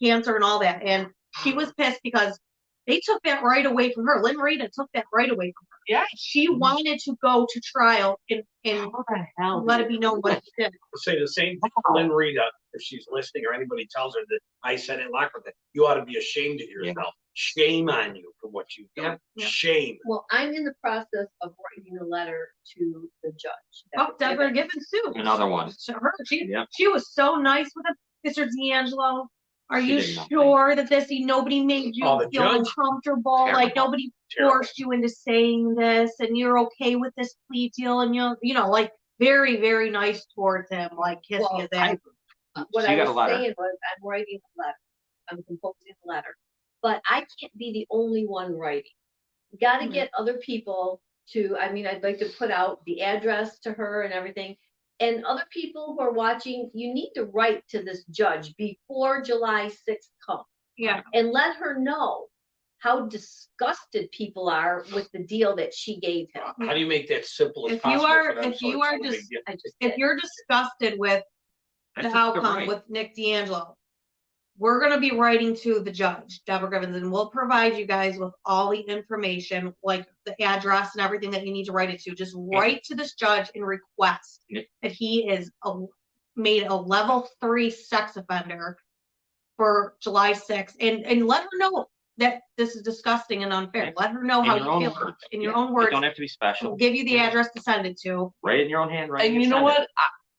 cancer and all that. And she was pissed because they took that right away from her. Lynn Rita took that right away from her. Yeah. She wanted to go to trial and What the hell? let it be known what he did. Say the same thing to Lynn Rita if she's listening or anybody tells her that I said it like that. You ought to be ashamed of yourself. Shame on you for what you've done. Yeah. Shame. Well, I'm in the process of writing a letter to the judge. Oh, Deborah Gibbons too. Another one. She was so nice with him. Mr. D'Angelo, are She you did nothing. sure that nobody made you Oh, the feel judge? uncomfortable? Terrible. Like nobody Terrible. forced you into saying this and you're okay with this plea deal and like very, very nice towards him, like kissing Well, his ass. What So you I got a was letter. saying was, I'm writing a letter. I'm composing a letter. But I can't be the only one writing. Got to Mhm. get other people to, I'd like to put out the address to her and everything. And other people who are watching, you need to write to this judge before July 6th comes Yeah. and let her know how disgusted people are with the deal that she gave him. How do you make that simple as If you possible? are- for them if so you it's are no big just- deal? I just If did. you're disgusted with That's the just outcome right. with Nick D'Angelo, we're going to be writing to the judge, Deborah Gibbons, and we'll provide you guys with all the information, like the address and everything that you need to write it to. Just write to this judge and request Yeah. that he is made a level 3 sex offender for July 6th, and let her know that this is disgusting and unfair. Yeah. Let her know In how your you own feel words. in your Yeah. own It words. don't have to be We'll special. give you the address to send it to. Write it in your own handwriting. And you know send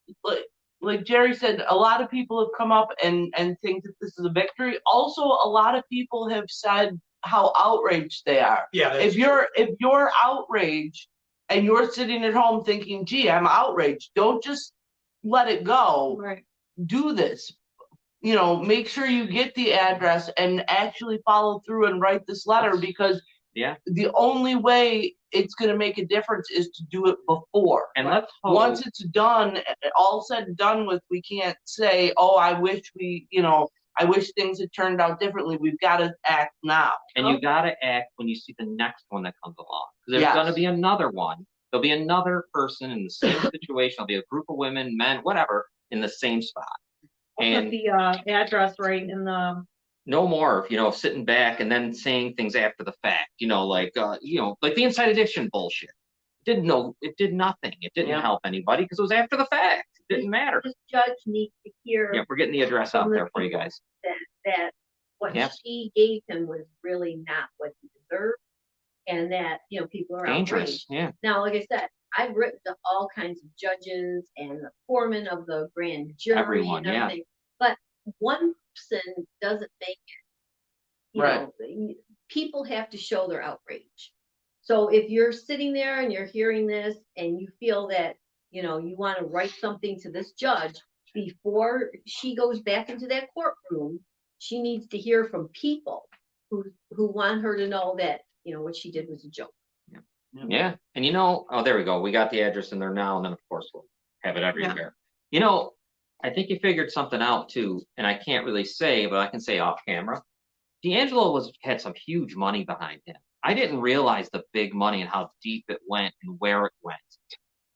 it. what? like Jerry said, a lot of people have come up and think that this is a victory. Also, a lot of people have said how outraged they are. Yeah. If you're outraged and you're sitting at home thinking, gee, I'm outraged, don't just let it go. Right. Do this. Make sure you get the address and actually follow through and write this letter, because the only way it's going to make a difference is to do it before. And let's hope, once it's done, all said and done with, we can't say, oh, I wish things had turned out differently. We've got to act now. and you got to act when you see the next one that comes along. There's going to be another one. There'll be another person in the same situation. There'll be a group of women, men, whatever, in the same spot. I'll And put the address right in the. no more, sitting back and then saying things after the fact, like the Inside Edition bullshit. It did nothing. It didn't help anybody because it was after the fact. It didn't matter. This judge needs to hear. Yeah, we're getting the address out there for you guys. That what she gave him was really not what he deserved, and that people are Dangerous. outraged. Yeah. Now, like I said, I've written to all kinds of judges and the foreman of the grand jury Everyone, and everything, but one person doesn't make it. Right. People have to show their outrage. So if you're sitting there and you're hearing this and you feel that you want to write something to this judge before she goes back into that courtroom, she needs to hear from people who want her to know that what she did was a joke. Yeah. And oh, there we go. We got the address in there now. And then, of course, we'll have it everywhere. I think you figured something out, too. And I can't really say, but I can say off camera. D'Angelo had some huge money behind him. I didn't realize the big money and how deep it went and where it went.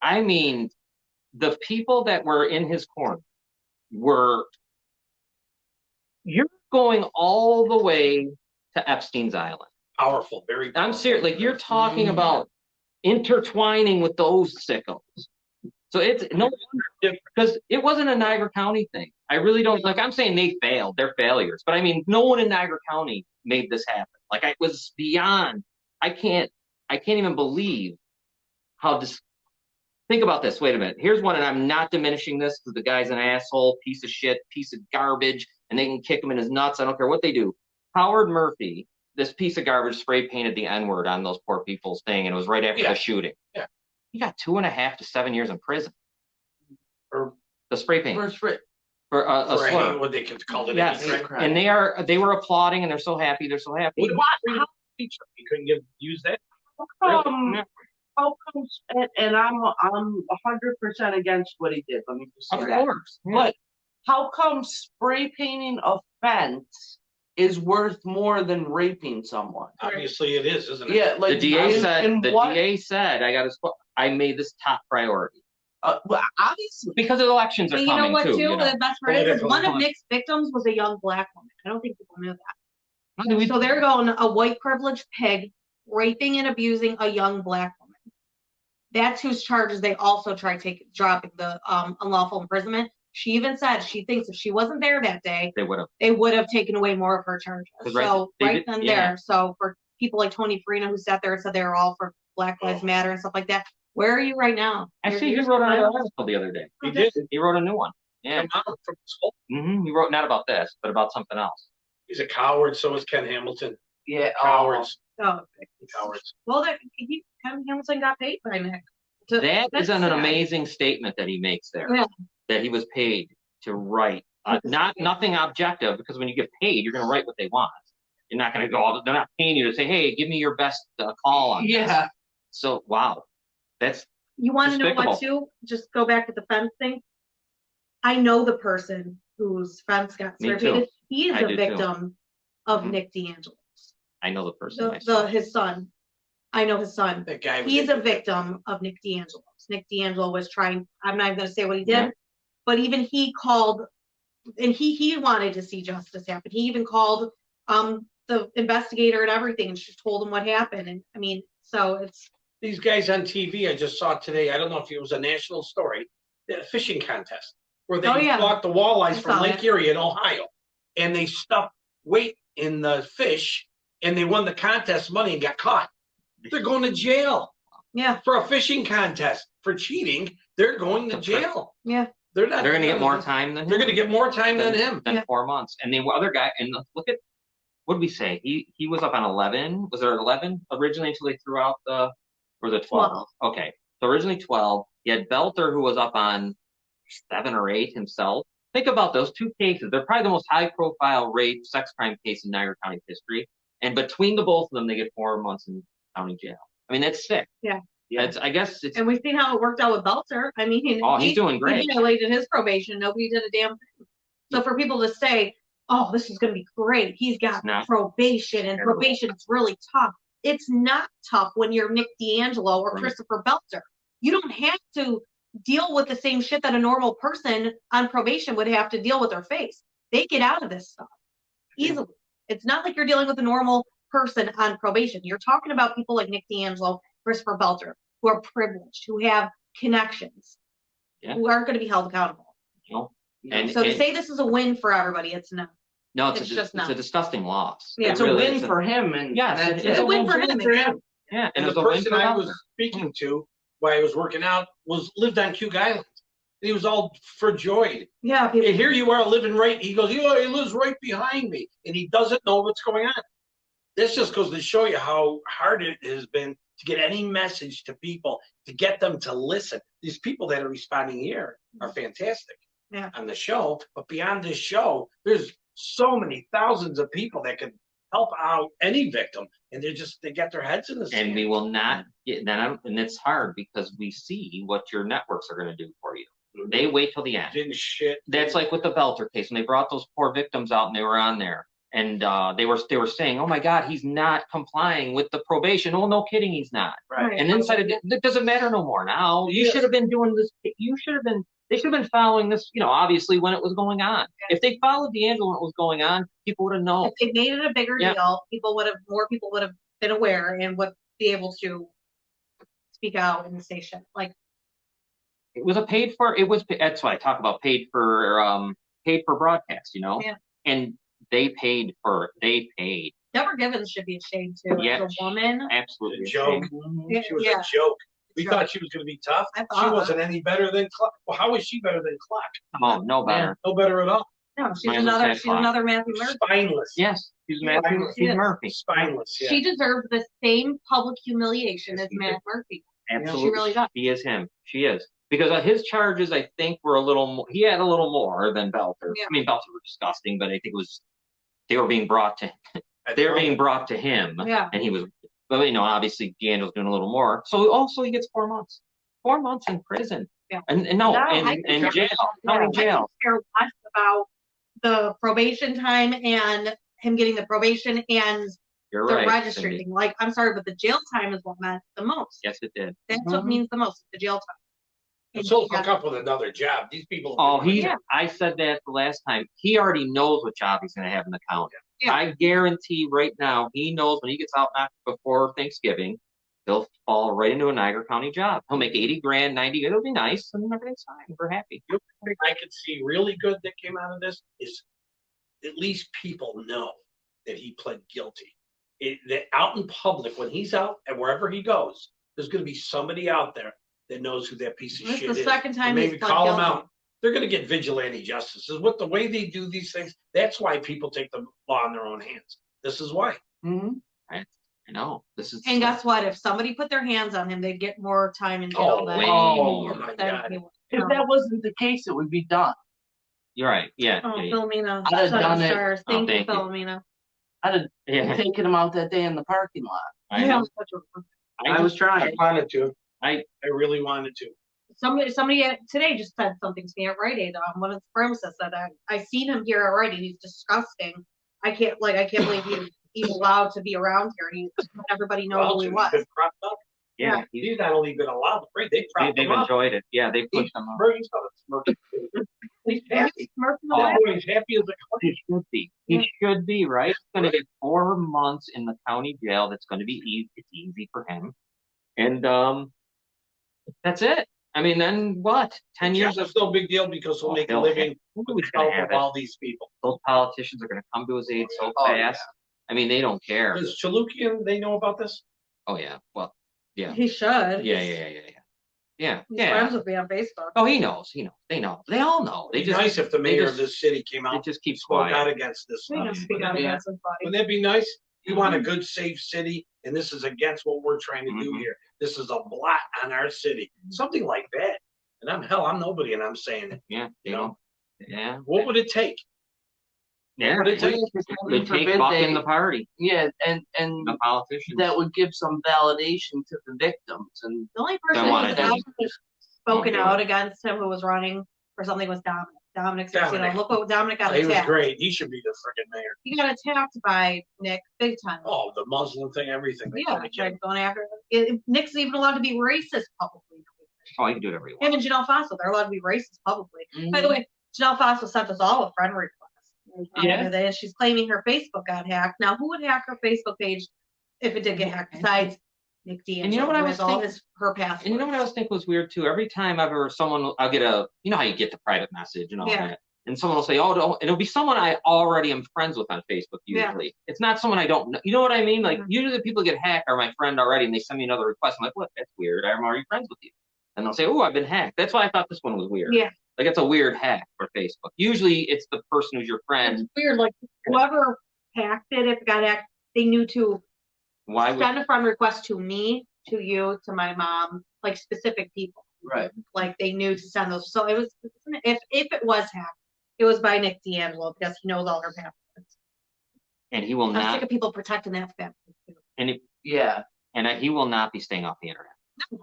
I mean, the people that were in his corner you're going all the way to Epstein's Island. Powerful, very powerful. I'm serious. Like, you're talking about intertwining with those sickos. So it's no wonder, because it wasn't a Niagara County thing. I really don't, I'm saying they failed. They're failures. But I mean, no one in Niagara County made this happen. It was beyond, I can't even believe how think about this. Wait a minute. Here's one, and I'm not diminishing this because the guy's an asshole, piece of shit, piece of garbage, and they can kick him in his nuts. I don't care what they do. Howard Murphy, this piece of garbage, spray painted the N-word on those poor people's thing, and it was right after the shooting. Yeah. He got 2.5 to 7 years in prison. For the spray paint. For a slur. What they called it. Yes. And they were applauding, and they're so happy. They're so happy. You couldn't use that. How comes, and I'm 100% against what he did. Let me just say Of that. course. Yeah. But how come spray painting a fence is worth more than raping someone? Obviously, it is, isn't it? Yeah, The DA said, I made this top priority. Well, obviously, because elections are But coming what, too. The best part is one of Nick's victims was a young black woman. I don't think people knew that. So they're going a white privileged pig raping and abusing a young black woman. That's whose charges they also tried dropping the unlawful imprisonment. She even said she thinks if she wasn't there that day, they would have taken away more of her charges. So there. So for people like Tony Farina who sat there and said they were all for Black Lives Matter and stuff like that, where are you right now? I see he wrote another article the other day. He did. He wrote a new one. Yeah. From school. He wrote not about this, but about something else. He's a coward. So is Ken Hamilton. Yeah. Cowards. Cowards. Well, Ken Hamilton got paid by Nick. That is an amazing statement that he makes there. Yeah. That he was paid to write. Nothing objective, because when you get paid, you're going to write what they want. You're not going to go. They're not paying you to say, "Hey, give me your best call on this." So wow, that's. You want to know what too? Just go back to the fence thing. I know the person whose fence got surveyed. He is a victim of Nick D'Angelo's. I know the person. His son. I know his son. That guy. He's a victim of Nick D'Angelo's. Nick D'Angelo was trying. I'm not even going to say what he did, but even he called, and he wanted to see justice happen. He even called the investigator and everything, and she told him what happened. And I mean, so it's these guys on TV. I just saw today. I don't know if it was a national story. A fishing contest where they caught the walleyes from Lake Erie in Ohio, and they stuffed weight in the fish, and they won the contest money and got caught. They're going to jail. Yeah. For a fishing contest for cheating, they're going to jail. Yeah. They're not. They're going to get more time than him. They're going to get more time than him. Than 4 months. And the other guy, and look at, what did we say? He was up on 11. Was there 11 originally until they threw out or the 12? Okay. So originally 12. You had Belter, who was up on 7 or 8 himself. Think about those two cases. They're probably the most high-profile rape, sex crime case in Niagara County history. And between the both of them, they get 4 months in county jail. I mean, that's sick. Yeah. I guess it's. And we've seen how it worked out with Belter. I mean, He's doing great. He violated his probation. Nobody did a damn thing. So for people to say, "Oh, this is going to be great. He's got probation, and probation's really tough." It's not tough when you're Nick D'Angelo or Christopher Belter. You don't have to deal with the same shit that a normal person on probation would have to deal with their face. They get out of this stuff easily. It's not like you're dealing with a normal person on probation. You're talking about people like Nick D'Angelo, Christopher Belter, who are privileged, who have connections, who aren't going to be held accountable. No. So to say this is a win for everybody, it's not. No, it's a disgusting loss. Yeah. It's a win for him, and it's a win for him. Yeah, and the person I was speaking to while I was working out lived on Cube Island. He was all overjoyed. Yeah. And here you are living right. He goes, he lives right behind me, and he doesn't know what's going on. This just goes to show you how hard it has been to get any message to people, to get them to listen. These people that are responding here are fantastic on the show. But beyond this show, there's so many thousands of people that can help out any victim. And they get their heads in the sand. And we will not get that. And it's hard because we see what your networks are going to do for you. They wait till the end. That's like with the Belter case. When they brought those poor victims out and they were on there. And they were saying, "Oh my God, he's not complying with the probation." Oh, no kidding, he's not. Right. And inside of it doesn't matter no more now. You should have been doing this. They should have been following this. Obviously when it was going on. Yeah. If they followed D'Angelo when it was going on, people would have known. If they made it a bigger deal, more people would have been aware and would be able to speak out and say shit. Like it was that's why I talk about paid for broadcast. Yeah. And they paid. Deborah Givens should be ashamed too. Yeah, as a woman. Absolutely. A joke. She was a joke. We thought she was going to be tough. She wasn't any better than Clark. Well, how is she better than Clark? Oh, no better. No better at all. No, she's another Matthew Murphy. Spineless. Yes, she's Matthew Murphy. Spineless. Yeah. She deserves the same public humiliation as Matt Murphy. Absolutely. She really does. He is him. She is. Because his charges, I think, were a little more. He had a little more than Belter. Yeah. I mean, Belter were disgusting, but I think it was. They were being brought to him, and he was, obviously D'Angelo's doing a little more. So also he gets 4 months. 4 months in prison. Yeah. And in jail. County jail. I care less about the probation time and him getting the probation and the registry thing. Like, I'm sorry, but the jail time is what meant the most. Yes, it did. That's what means the most, the jail time. So hook up with another job. These people. I said that the last time. He already knows what job he's going to have in the county. Yeah. I guarantee right now, he knows when he gets out before Thanksgiving, he'll fall right into a Niagara County job. He'll make 80 grand, 90. It'll be nice, and everything's fine. We're happy. The thing I could see really good that came out of this is at least people know that he pled guilty. That out in public, when he's out and wherever he goes, there's going to be somebody out there that knows who that piece of shit is. This is the second time maybe call him out. They're going to get vigilante justice. With the way they do these things, that's why people take the law in their own hands. This is why. Mm-hmm. I know. And guess what? If somebody put their hands on him, they'd get more time in jail. My God. If that wasn't the case, it would be done. You're right. Yeah. Philomena. I'd have done it. Thank you, Philomena. I'd have taken him out that day in the parking lot. I was trying. I wanted to. I really wanted to. Somebody today just said something to me at Rite Aid. One of the pharmacists said that I seen him here at Rite Aid. He's disgusting. I can't believe he's allowed to be around here. Everybody knows who he was. Yeah, he's not only been allowed to bring. They've enjoyed it. Yeah, they pushed him up. He's happy. He's happy as a clown. He should be. He should be, right? He's going to get 4 months in the county jail. That's going to be easy. It's easy for him. And that's it. I mean, then what? 10 years is no big deal because he'll make a living with the help of all these people. Those politicians are going to come to his aid so fast. Yeah. I mean, they don't care. Does Chalukian, they know about this? Oh, yeah. Well, yeah. He should. Yeah. Yeah, He's yeah. friends with me on Facebook. Oh, he knows. They know. They all know. They It'd be just nice if the they mayor just- of this city came they out, just keep spoke quiet. out against this We stuff. can speak out Yeah. against somebody. Wouldn't that be nice? We want a good, safe city, and this is against what we're trying to do Mhm. here. This is a blot on our city, something like that. And I'm nobody, and I'm saying it. Yeah, You know, yeah, what would it take? yeah. What would it take? It would take Forbid bucking they- the party, Yeah, and the politicians. that would give some validation to the victims, and The only Don't person who wanna was do out it. spoken Won't do out it. against him who was running for something was Dominic. Dominic said, Dominic. look what Dominic got He was attacked. great. He should be the freaking mayor. He got attacked by Nick big time. Oh, the Muslim thing, everything. They Yeah, tried to get him. tried going after him. Nick's even allowed to be racist publicly. Oh, you can do whatever you Him want. and Janelle Fossil, they're allowed to be racist publicly. Mm-hmm. By the way, Janelle Fossil sent us all a friend request. Yeah. And she's claiming her Facebook got hacked. Now, who would hack her Facebook page if it did get hacked besides Nick D'Angelo? And you know what I was with all thinking? her passwords. And you know what I was thinking was weird too? Every time ever someone, I'll get you know how you get the private message and all Yeah. that. And someone will say, oh, don't, and it'll be someone I already am friends with on Facebook usually. Yeah. It's not someone I don't know. You know what I mean? Like Mhm. usually the people get hacked are my friend already and they send me another request. I'm like, what? That's weird. I'm already friends with you. And they'll say, oh, I've been hacked. That's why I thought this one was weird. Yeah. Like it's a weird hack for Facebook. Usually it's the person who's your friend. It's weird. Like, whoever hacked it, if it got hacked, they knew to Why would, send a friend request to me, to you, to my mom, like specific people. right. Like they knew to send those. So it was, if it was hacked, it was by Nick D'Angelo because he knows all her passwords. and he will I'm sick not, of people protecting that family. and it, Yeah, he will not be staying off the internet.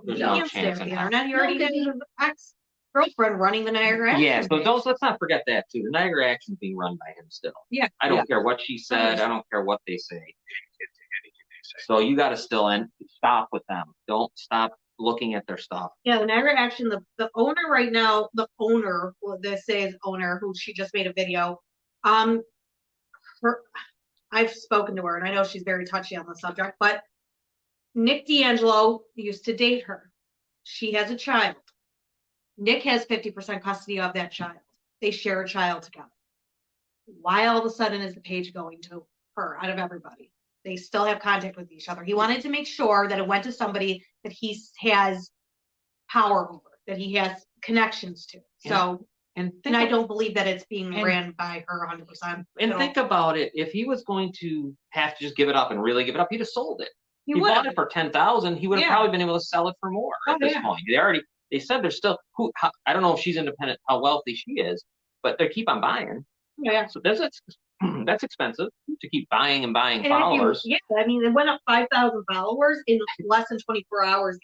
There's He no can't stay chance on in the hell. internet. He already No, had his ex-girlfriend running the Niagara Action Yeah, so page. let's not forget that too. The Niagara Action's being run by him still. Yeah. I don't Yeah. care what she said. I don't care what they say. Can't take anything they say. So you got to still stop with them. Don't stop looking at their stuff. Yeah, the Niagara Action, the owner right now, well, they say is owner, who she just made a video. I've spoken to her and I know she's very touchy on the subject, but Nick D'Angelo used to date her. She has a child. Nick has 50% custody of that child. They share a child together. Why all of a sudden is the page going to her out of everybody? They still have contact with each other. He wanted to make sure that it went to somebody that he has power over, that he has connections to. So, And and I don't believe that it's being and- ran by her 100%. And So, think about it. If he was going to have to just give it up and really give it up, he'd have sold it. he He would bought have. it for 10,000. He would have Yeah. probably been able to sell it for more Oh, at this yeah. point. They said there's still I don't know if she's independent, how wealthy she is, but they keep on buying. Yeah. So that's expensive to keep buying and buying And if you- followers. yeah, I mean, it went up 5,000 followers in less than 24 hours.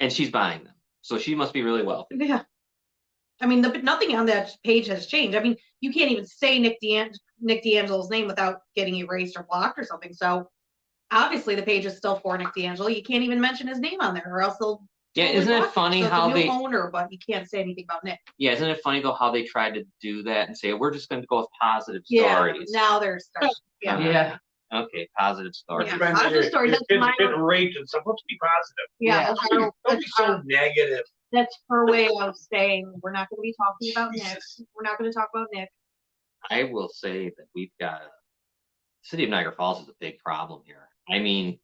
And she's buying them. So she must be really wealthy. Yeah. I mean, nothing on that page has changed. I mean, you can't even say Nick D'Angelo's name without getting erased or blocked or something. So obviously the page is still for Nick D'Angelo. You can't even mention his name on there or else they'll Yeah, totally isn't it block you. funny So it's how a new they owner, but you can't say anything about Nick. Yeah, isn't it funny though how they tried to do that and say we're just going to go with positive Yeah. stories. Now there's yeah. yeah. Okay, positive stories. Yeah. Friends, Positive your- stories, your that's kids my- getting raped and stuff. Let's be positive. Yeah. Yeah. Don't be so negative. That's her way of saying we're not going to be talking about Nick. Jesus. We're not going to talk about Nick. I will say that we've got City of Niagara Falls is a big problem here. I mean,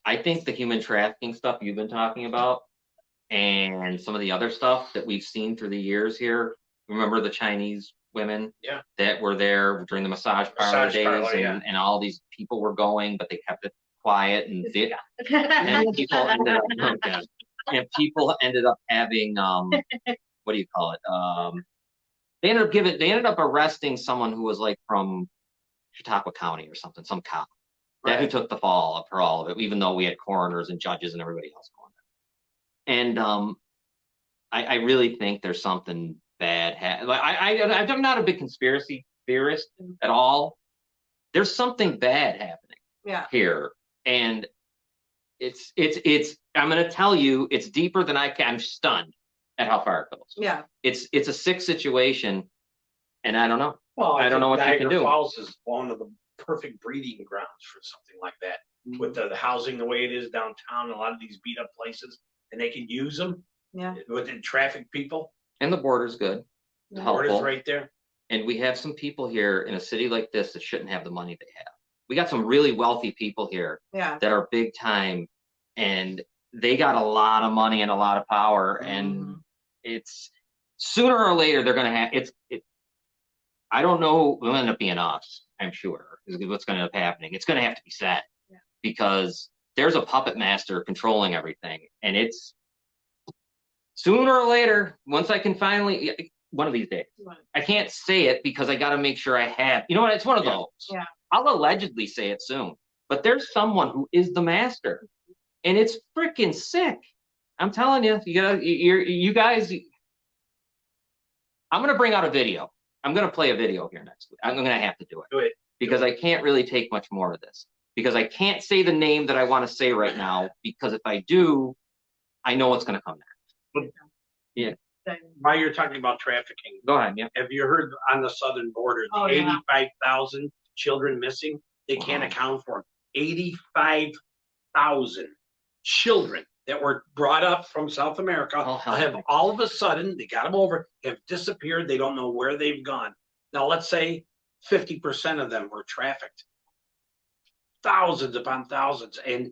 I think the human trafficking stuff you've been talking about and some of the other stuff that we've seen through the years here. Remember the Chinese women Yeah. that were there during the massage parlor Massage days parlor, yeah. and all these people were going, but they kept it quiet and did and people ended up and people ended up having what do you call it? They ended up arresting someone who was like from Chautauqua County or something, some cop. That who took the fall for all of it, even though we had coroners and judges and everybody else going there. And I really think there's something bad. I'm not a big conspiracy theorist at all. There's something bad happening Yeah. here, and it's. I'm going to tell you, it's deeper than I can. I'm stunned at how far it goes. Yeah. It's a sick situation, and I don't know. Well, I don't know what you Niagara can do. Falls is one of the perfect breeding grounds for something like that. With the housing the way it is downtown, a lot of these beat up places, and they can use them Yeah. with the traffic people. And the border's good, Yeah. Border's helpful. right there. And we have some people here in a city like this that shouldn't have the money they have. We got some really wealthy people here Yeah. that are big time, and they got a lot of money and a lot of power, and it's sooner or later they're going to have I don't know. It'll end up being us. I'm sure is what's going to end up happening. It's going to have to be said because there's a puppet master controlling everything, and it's sooner or later. Once I can finally, one of these days, I can't say it because I got to make sure I have. You know what? It's one of those. Yeah. I'll allegedly say it soon, but there's someone who is the master, and it's freaking sick. I'm telling you, you guys. I'm gonna bring out a video. I'm gonna play a video here next week. I'm gonna have to do it because I can't really take much more of this because I can't say the name that I want to say right now because if I do, I know what's gonna come next. Yeah. While you're talking about trafficking, Go ahead. Yeah. have you heard on the southern border, the 85,000 children missing? They can't account for 85,000 children that were brought up from South America have all of a sudden, they got them over, have disappeared. They don't know where they've gone. Now, let's say 50% of them were trafficked. Thousands upon thousands. And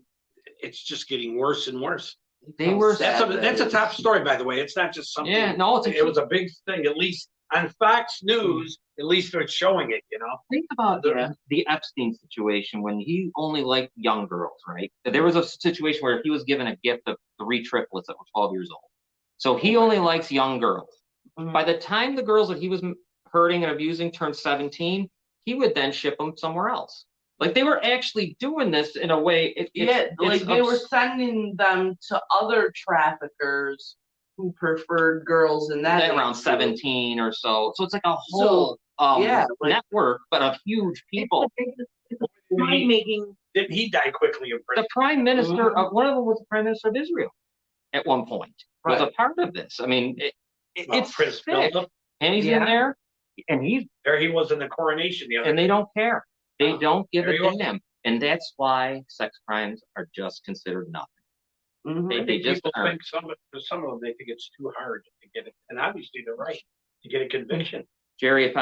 it's just getting worse and worse. They were. That's a top story, by the way. It's not just something. Yeah, no, it was a big thing. At least on Fox News, at least they're showing it. You know. Think about the Epstein situation when he only liked young girls, right? There was a situation where he was given a gift of 3 triplets that were 12 years old. So he only likes young girls. By the time the girls that he was hurting and abusing turned 17, he would then ship them somewhere else. Like they were actually doing this in a way. They were sending them to other traffickers who preferred girls in that around 17 or so. So it's like a whole network, but of huge people. Making. Did he die quickly in prison? The prime minister of one of them was the prime minister of Israel at one point. Was a part of this. I mean, it's Prince sick. Philip. And he's in there, and he's there. He was in the coronation the other and they day. Don't care. They don't give a damn, and that's why sex crimes are just considered nothing. They just think some of them they think it's too hard to get it, and obviously they're right to get a conviction. Jerry, if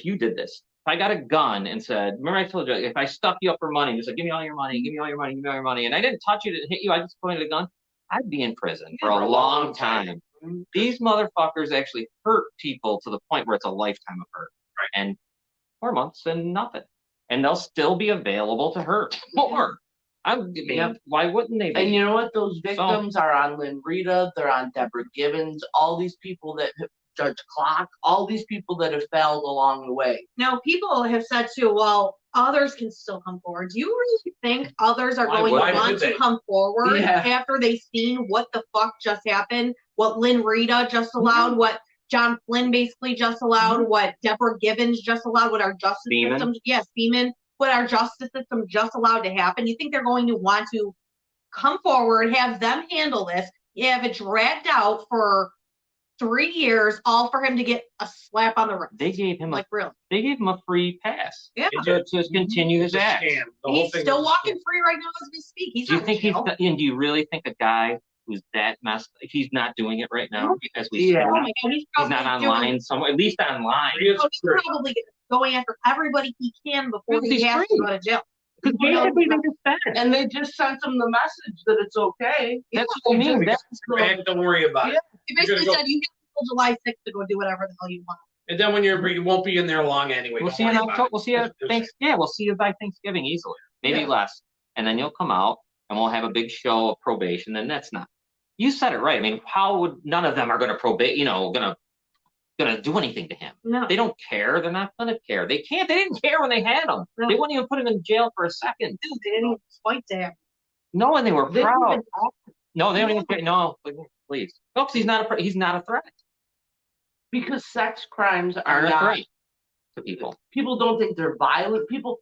you did this, if I got a gun and said, remember I told you, if I stuck you up for money, just like give me all your money, give me all your money, give me all your money, and I didn't touch you, didn't hit you, I just pointed a gun, I'd be in prison for a long time. These motherfuckers actually hurt people to the point where it's a lifetime of hurt, and 4 months and nothing. And they'll still be available to hurt more. Why wouldn't they be? And you know what? Those victims are on Lynn Rita, they're on Deborah Gibbons, all these people that Judge Clark, all these people that have failed along the way. Now, people have said too, well, others can still come forward. Do you really think others are going to want to come forward after they've seen what the fuck just happened? What Lynn Rita just allowed, what John Flynn basically just allowed, what Deborah Gibbons just allowed, what our justice system, Beeman, what our justice system just allowed to happen. You think they're going to want to come forward, have them handle this, have it dragged out for 3 years, all for him to get a slap on the wrist? They gave him really? They gave him a free pass. Yeah. To continue his act. He's still walking free right now as we speak. He's do you think and do you really think a guy who's that messed? He's not doing it right now as we speak. Oh my God, he's not online somewhere, at least online. He's probably going after everybody he can before he has to go to jail. And they just sent him the message that it's okay. That's what I mean. Don't worry about it. He basically said you have until July 6th to go do whatever the hell you want. And then when you won't be in there long anyway. We'll see we'll see you by Thanksgiving easily, maybe less, and then you'll come out and we'll have a big show of probation. And that's not. You said it right. I mean, how would none of them are going to probate? Gonna do anything to him? No, they don't care. They're not gonna care. They can't. They didn't care when they had him. No. They wouldn't even put him in jail for a second. Dude, they didn't even fight to him. No, and they were proud. No, they don't even care. No, please. No, because he's not a threat. Because sex crimes are not a threat to people. People don't think they're violent. People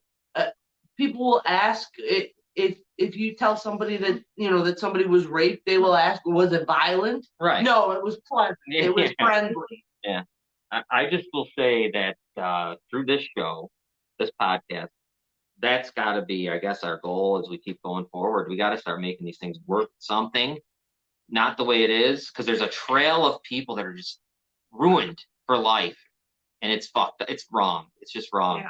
will ask if you tell somebody that that somebody was raped, they will ask, was it violent? Right. No, it was pleasant. It was friendly. Yeah. I just will say that through this show, this podcast, that's got to be, I guess, our goal as we keep going forward. We got to start making these things worth something, not the way it is, because there's a trail of people that are just ruined for life, and it's fucked. It's wrong. It's just wrong.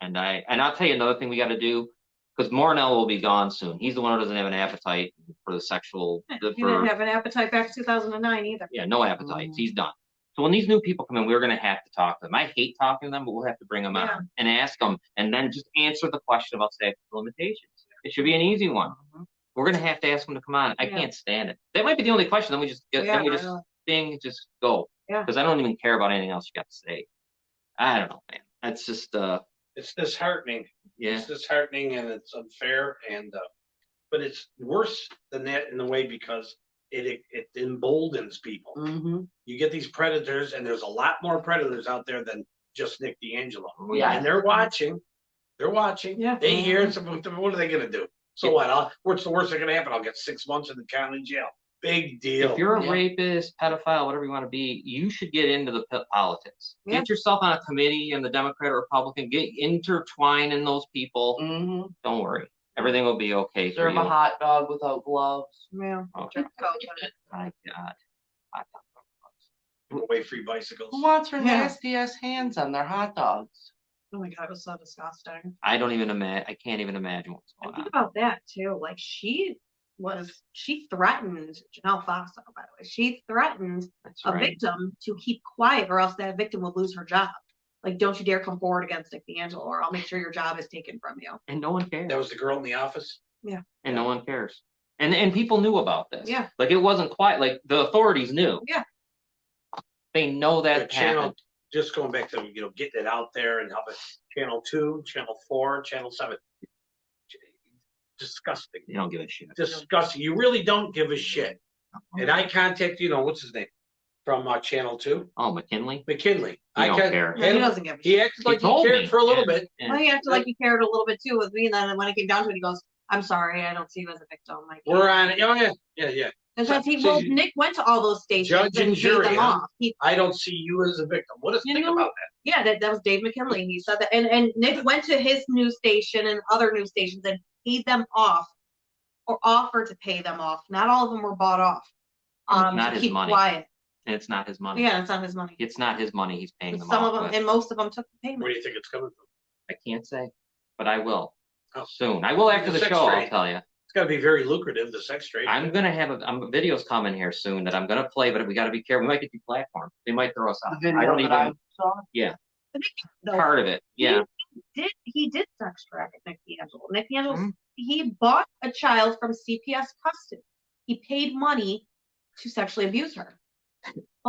Yeah. And I'll tell you another thing we got to do. because Mornell will be gone soon. He's the one who doesn't have an appetite for the sexual. He didn't have an appetite back to 2009 either. Yeah, no appetites. He's done. So when these new people come in, we're going to have to talk to them. I hate talking to them, but we'll have to bring them on and ask them, and then just answer the question about statute of limitations. It should be an easy one. We're going to have to ask them to come on. I can't stand it. That might be the only question. Then we just get, just go. Yeah. Because I don't even care about anything else you got to say. I don't know, man. That's just it's disheartening. Yeah. It's disheartening and it's unfair but it's worse than that in a way because it emboldens people. You get these predators, and there's a lot more predators out there than just Nick D'Angelo. Yeah. And they're watching. They're watching. Yeah. They hear it. So what are they gonna do? So what? What's the worst that's gonna happen? I'll get 6 months in the county jail. Big deal. If you're a rapist, pedophile, whatever you want to be, you should get into the politics. Yeah. Get yourself on a committee in the Democrat or Republican. Get intertwined in those people. Don't worry. Everything will be okay for Serve you. a hot dog without gloves. Yeah. Oh, my God. Hot dog gloves. Away free bicycles. Who wants her nasty ass hands on their hot dogs? Oh my God, it was so disgusting. I don't even imagine. I can't even imagine what's I going think on. about that too. Like she threatened Janelle Fosso, by the way. She threatened That's a right. victim to keep quiet or else that victim would lose her job. Like, don't you dare come forward against Nick D'Angelo or I'll make sure your job is taken from you. And no one cares. That was the girl in the office. And no one cares. And people knew about this. Yeah. Like it wasn't quiet. Like the authorities knew. Yeah. They know The that channel, happened. just going back to getting it out there and helping. Channel 2, Channel 4, Channel 7. Disgusting. They don't give a shit. Disgusting. You really don't give a shit. And I contact, what's his name? From Channel 2? Oh, McKinley? McKinley. He don't care. Yeah, he doesn't give a He shit. acted like he told cared me. for a little bit. Yeah. Well, he acted like he cared a little bit too with me, and then when it came down to it, he goes, "I'm sorry, I don't see you as a victim." Like, We're on it. Oh, yeah. because he So Nick went to all those stations Judge and and paid jury, them huh? off. He, I don't see you as a victim. What does You think know- about that? yeah, that was Dave McKinley. He said that, and Nick went to his news station and other news stations and paid them off, or offered to pay them off. Not all of them were bought off. Not to his keep money. quiet. And it's not his money. Yeah, it's not his money. It's not his money he's paying them Some off of them, with. and most of them took the Where payment. do you think it's coming from? I can't say, but I will Oh. soon. I will after the Sex show. I'll trade. tell you. It's got to be very lucrative, the sex trade. I'm gonna have videos coming here soon that I'm gonna play, but we got to be careful. We might get deplatformed. They might throw us out. The I video don't that even. I saw. No, Part of it. Yeah. he did sex traffic Nick D'Angelo. Nick D'Angelo, Mhm. he bought a child from CPS custody. He paid money to sexually abuse her.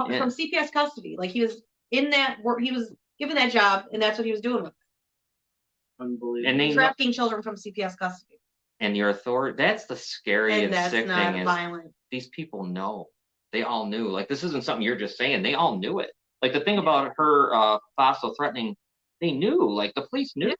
Yeah. From CPS custody. Like he was in that work, he was given that job, and that's what he was doing with it. Unbelievable. And they Trafficking children from CPS custody. and your authority. That's the scary And and that's sick not thing is violent. these people know. They all knew. Like this isn't something you're just saying. They all knew it. Like the thing about her Fossil threatening, they knew. Like the police knew.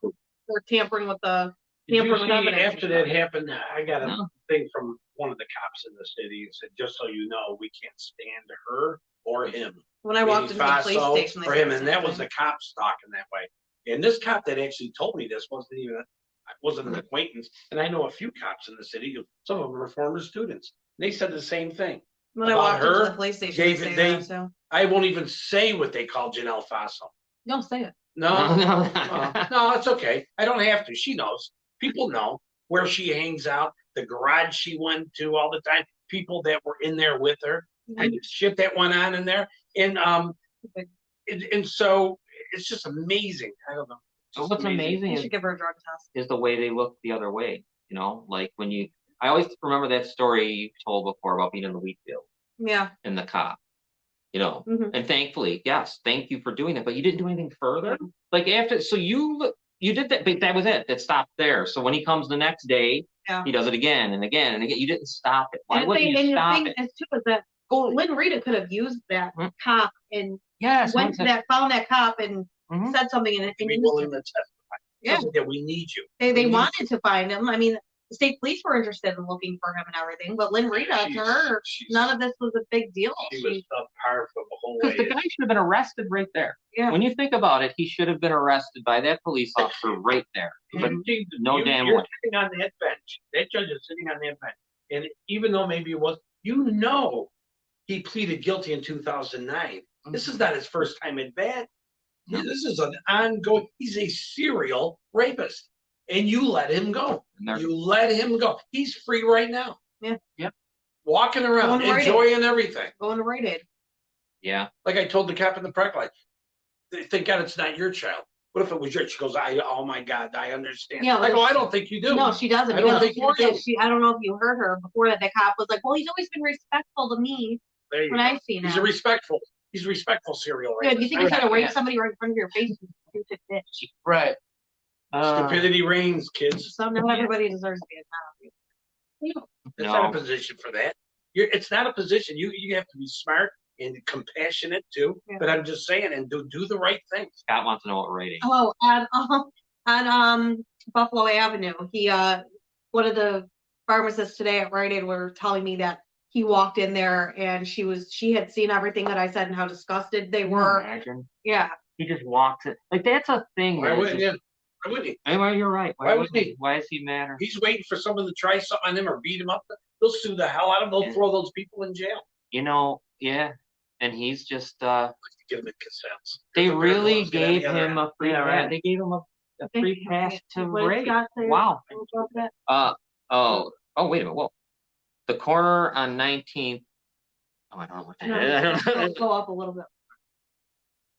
Or tampering with the Did you tampering with see, evidence. after that happened, I got a No. thing from one of the cops in the city and said, just so you know, we can't stand her or him. When I walked into the police Faso station, they or said him, the and same that was thing. the cops talking that way. And this cop that actually told me this wasn't an acquaintance. And I know a few cops in the city. Some of them are former students. They said the same thing. When I about walked into her, the police station, gave they it- say they- that too. I won't even say what they call Janelle Faso. Don't say it. No, No. no, it's okay. I don't have to. She knows. People know where she hangs out, the garage she went to all the time, people that were in there with her, and shit that went on in there. And so it's just amazing. I don't know. It's So just what's amazing You is should give her a drug test. the way they look the other way. You know, like when I always remember that story you told before about being in the wheat field Yeah. and the cop. You know, Mhm. and thankfully, yes, thank you for doing that. But you didn't do anything further. Like after, so you did that, but that was it. That stopped there. So when he comes the next day, Yeah. he does it again and again and again. You didn't stop it. Why And wouldn't you the stop thing it? is too is that Lynn Rita could have used that Mhm. cop and Yes. went to that, found that cop and Mhm. said something and To be used willing him. to testify. Yeah. Something that we need you. They Mhm. wanted to find him. I mean, the state police were interested in looking for him and everything, but Lynn Rita, to her, none of this was a big deal. She was up par for the whole Because way. the guy should have been arrested right there. Yeah. When you think about it, he should have been arrested by that police officer right there. But Jesus, no damn you're way. sitting on that bench. That judge is sitting on that bench. And even though maybe it was, he pleaded guilty in 2009. This is not his first time in bed. No. This is an ongoing, he's a serial rapist. and you let him go. And they're- You let him go. He's free right now. Yeah. Yep. Walking around, Going right enjoying everything. Going to Rite Aid. Yeah. Like I told the cop in the parking lot, thank God it's not your child. What if it was yours? She goes, oh my God, I understand. Yeah, I go, I don't think you do. No, she doesn't. I don't Because think you before do. that, I don't know if you heard her. Before that, the cop was like, well, he's always been respectful to me There you when go. I've seen He's him. He's a respectful serial Yeah, rapist. you think he's gonna rape somebody right in front of your face? You stupid bitch. Right. Stupidity reigns, kids. So not everybody deserves to be a cop. It's No. not a position for that. It's not a position. You have to be smart and compassionate too. Yeah. But I'm just saying, and do the right thing. Scott wants to know what rating. Oh, on Buffalo Avenue, he one of the pharmacists today at Rite Aid were telling me that he walked in there and she had seen everything that I said and how disgusted they were. Imagine. Yeah. He just walks it. Like, that's a thing. Why that wouldn't just- you? Why wouldn't he? Anyway, you're right. Why wouldn't he? Why does he matter? He's waiting for someone to try something on him or beat him up. They'll sue the hell out of him. They'll Yeah. throw those people in jail. You know, yeah. And he's just, Get him in consents. they There's a really girl, get on the gave other him end. a free Yeah, right. pass. They gave him a free pass to What did rape. Scott say? Wow. About that? Oh, wait a minute. Whoa. The corner on 19th. Oh, I don't know what that is. I don't know. Go up a little bit.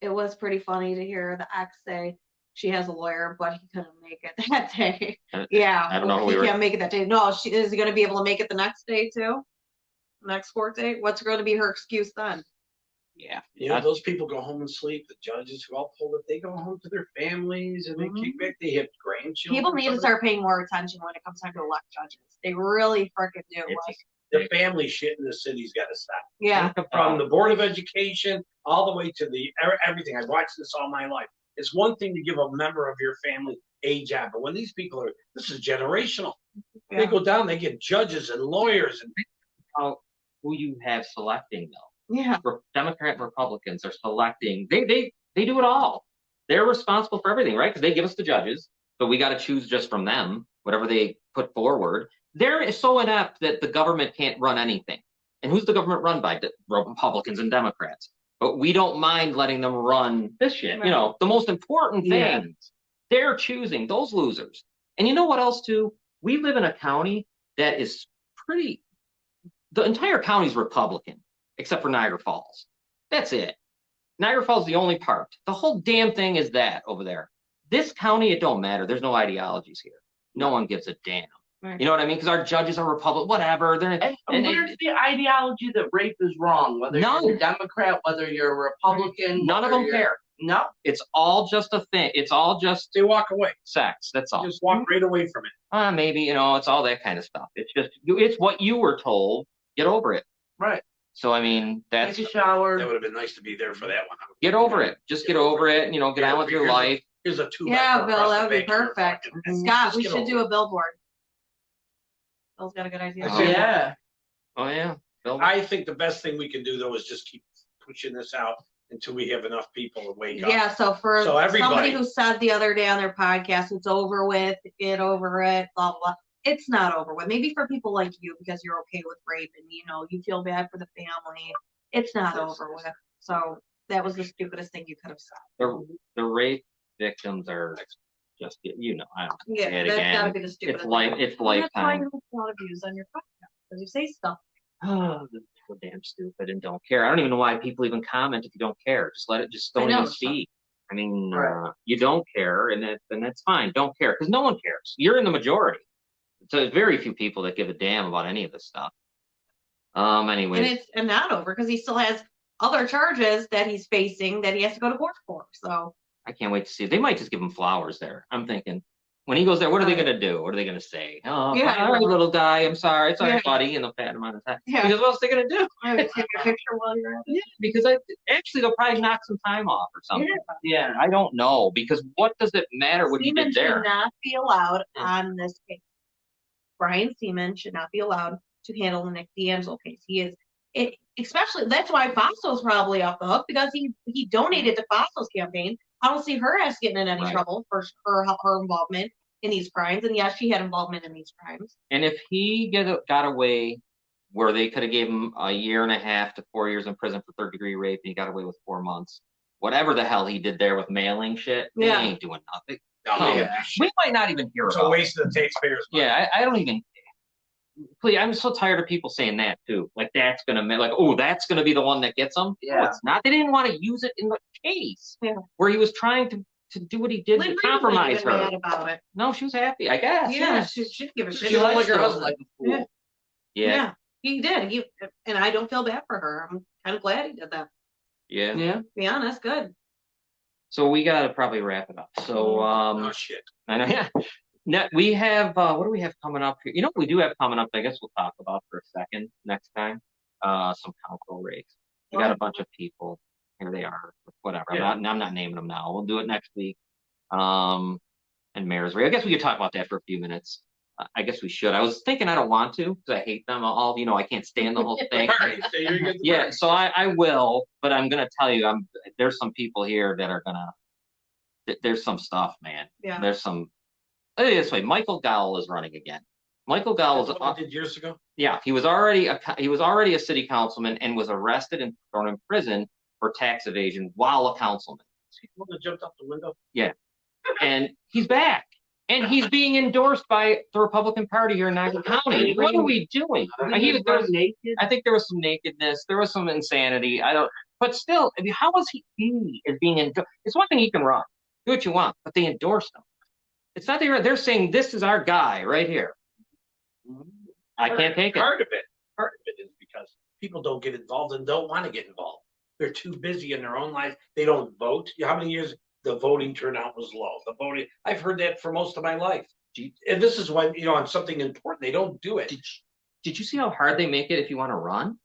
It was pretty funny to hear the ex say she has a lawyer, but he couldn't make it that day. Yeah, I don't know who he we were- can't make it that day. No, is he going to be able to make it the next day too? Next court date? What's going to be her excuse then? Yeah. You know, those people go home and sleep. The judges who all pulled it, they go home to their families and they kick back. They have grandchildren. People need to start paying more attention when it comes time to elect judges. They really freaking do. It's- The family shit in the city's got to stop. Yeah. From the Board of Education all the way to everything. I've watched this all my life. It's one thing to give a member of your family a job, but when these people are, this is generational. They Yeah. go down, they get judges and lawyers and Who you have selecting, though. Yeah. Democrat and Republicans are selecting. They do it all. They're responsible for everything, right? Because they give us the judges, but we got to choose just from them, whatever they put forward. They're so inept that the government can't run anything. And who's the government run by? Republicans and Democrats. But we don't mind letting them run this shit. Right. You know, the most important Yeah. things. They're choosing those losers. And you know what else, too? We live in a county that is the entire county's Republican, except for Niagara Falls. That's it. Niagara Falls is the only part. The whole damn thing is that over there. This county, it don't matter. There's no ideologies here. No one gives a damn. Right. You know what I mean? Because our judges are Republican, whatever. And where's the ideology that rape is wrong? Whether None. you're a Democrat, whether you're a Republican, None of whether them you're- care. No. It's all just a thing. It's all just they walk away. sex. That's all. Just walk right away from it. Maybe, you know, it's all that kind of stuff. It's just, it's what you were told. Get over it. Right. So, I mean, that's, Take a shower. That would have been nice to be there for that one. get over it. Just get over it and, you know, get on with your life. Here's a 2 Yeah, Bill, that would be perfect. Scott, we should do a billboard. Bill's got a good idea. Oh. Yeah. Oh, yeah. Bill. I think the best thing we can do though is just keep pushing this out until we have enough people to wake up. Yeah, so for So everybody- somebody who said the other day on their podcast, it's over with, get over it, blah, blah, blah. It's not over with. Maybe for people like you, because you're okay with rape and, you know, you feel bad for the family. It's not over with. So that was the stupidest thing you could have said. The rape victims are just, you know, I don't Yeah, say it that's again. gotta be the stupidest It's like, thing. it's And that's why lifetime. you have a lot of views on your podcast, because you say stuff. Oh, they're so damn stupid and don't care. I don't even know why people even comment if you don't care. Just let it, just don't I know. even speak. I mean, Right. you don't care, and that's fine. Don't care, because no one cares. You're in the majority. So there's very few people that give a damn about any of this stuff. Anyways, And not over, because he still has other charges that he's facing that he has to go to court for. So I can't wait to see. They might just give him flowers there. I'm thinking, when he goes there, what are they going to do? What are they going to say? Oh, Yeah. all right, little guy, I'm sorry. It's all right, Yeah. buddy. And they'll pat him on his head. Yeah. Because what else are they going to do? I would take a picture while you're at it. Yeah, because actually they'll probably knock some time off or something. Yeah. I don't know, because what does it matter what he Seaman did there? should not be allowed Yeah. on this case. Brian Seaman should not be allowed to handle the Nick D'Angelo case. He is, especially that's why Fasto's probably off the hook, because he donated to Fasto's campaign. I don't see her ass getting in any Right. trouble for her involvement in these crimes. And yes, she had involvement in these crimes. And if he got away where they could have gave him a 1.5 to 4 years in prison for third-degree rape, and he got away with 4 months, whatever the hell he did there with mailing shit, Yeah. he ain't doing nothing. No, they have to We shit. might not even hear It's a about it. waste of the taxpayers' money. Yeah, I don't even. Please, I'm so tired of people saying that too. Like that's gonna like, oh, that's gonna be the one that gets them. No, Yeah. it's not. They didn't want to use it in the case Yeah. where he was trying to do what he did Lynn to Reed compromise wasn't even her. mad about it. No, she was happy, I guess. Yeah, she'd give a shit. She about likes her her husband. like a Yeah. fool. Yeah. He did. And I don't feel bad for her. I'm kind of glad he did that. Yeah. Yeah. To be honest, good. So we gotta probably wrap it up. So Oh shit. I know. Yeah. Now, we have what do we have coming up here? You know what we do have coming up? I guess we'll talk about for a second next time. Some council race. We got a bunch of people. Here they are. Whatever. Yeah. I'm not naming them now. We'll do it next week. And mayor's race. I guess we could talk about that for a few minutes. I guess we should. I was thinking I don't want to because I hate them all. I can't stand the whole thing. Party, so you're against the Yeah, party. so I will, but I'm gonna tell you, there's some people here that are gonna. There's some stuff, man. Yeah. There's some. Let me this way, Michael Gowell is running again. Michael Gowell That's what they did years ago. yeah, he was already a city councilman and was arrested and thrown in prison for tax evasion while a councilman. See the one that jumped out the window? And he's back. And he's being endorsed by the Republican Party here in Niagara County. What are we doing? I think there was some nakedness. There was some insanity. But still, how was he is being endorsed? It's one thing he can run, do what you want, but they endorsed him. It's not they're saying this is our guy right here. I can't take it. Part of it is because people don't get involved and don't want to get involved. They're too busy in their own life. They don't vote. How many years the voting turnout was low? I've heard that for most of my life. And this is when, on something important, they don't do it. Did you see how hard they make it if you want to run?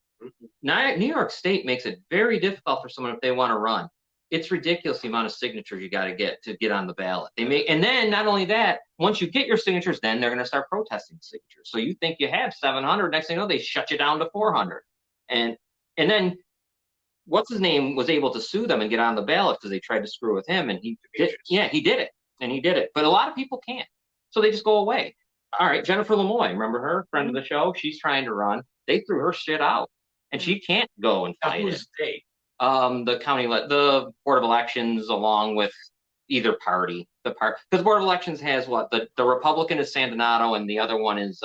New York State makes it very difficult for someone if they want to run. It's ridiculous the amount of signatures you got to get on the ballot. And then not only that, once you get your signatures, then they're going to start protesting signatures. So you think you have 700, next thing you know, they shut you down to 400. And then what's his name was able to sue them and get on the ballot because they tried to screw with him, and he did it. But a lot of people can't, so they just go away. All right, Jennifer Lemoy, remember her, friend of the show? She's trying to run. They threw her shit out, and she can't go and fight it. The Board of Elections, along with either party, because the Board of Elections has the Republican is Sandinato and the other one is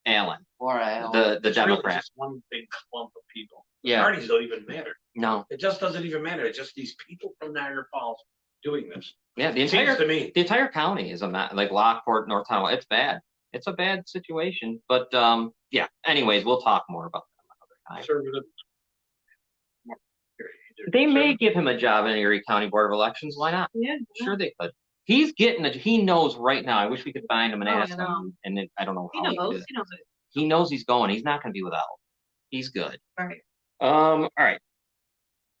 Allen, the Democrat. Really just one big clump of people. Yeah. Parties don't even matter. No. It just doesn't even matter. It's just these people from Niagara Falls doing this. Yeah, Seems to me. the entire county is like Lockport, North Town. It's bad. It's a bad situation. But yeah. Anyways, we'll talk more about that another time. Conservative. They may give him a job in Erie County Board of Elections. Why not? Yeah. Sure, they could. He's getting he knows right now. I wish we could find him and ask I know. him. And I don't know He how knows. he did. He knows it. He knows he's going. He's not going to be without. He's good. Right. All right.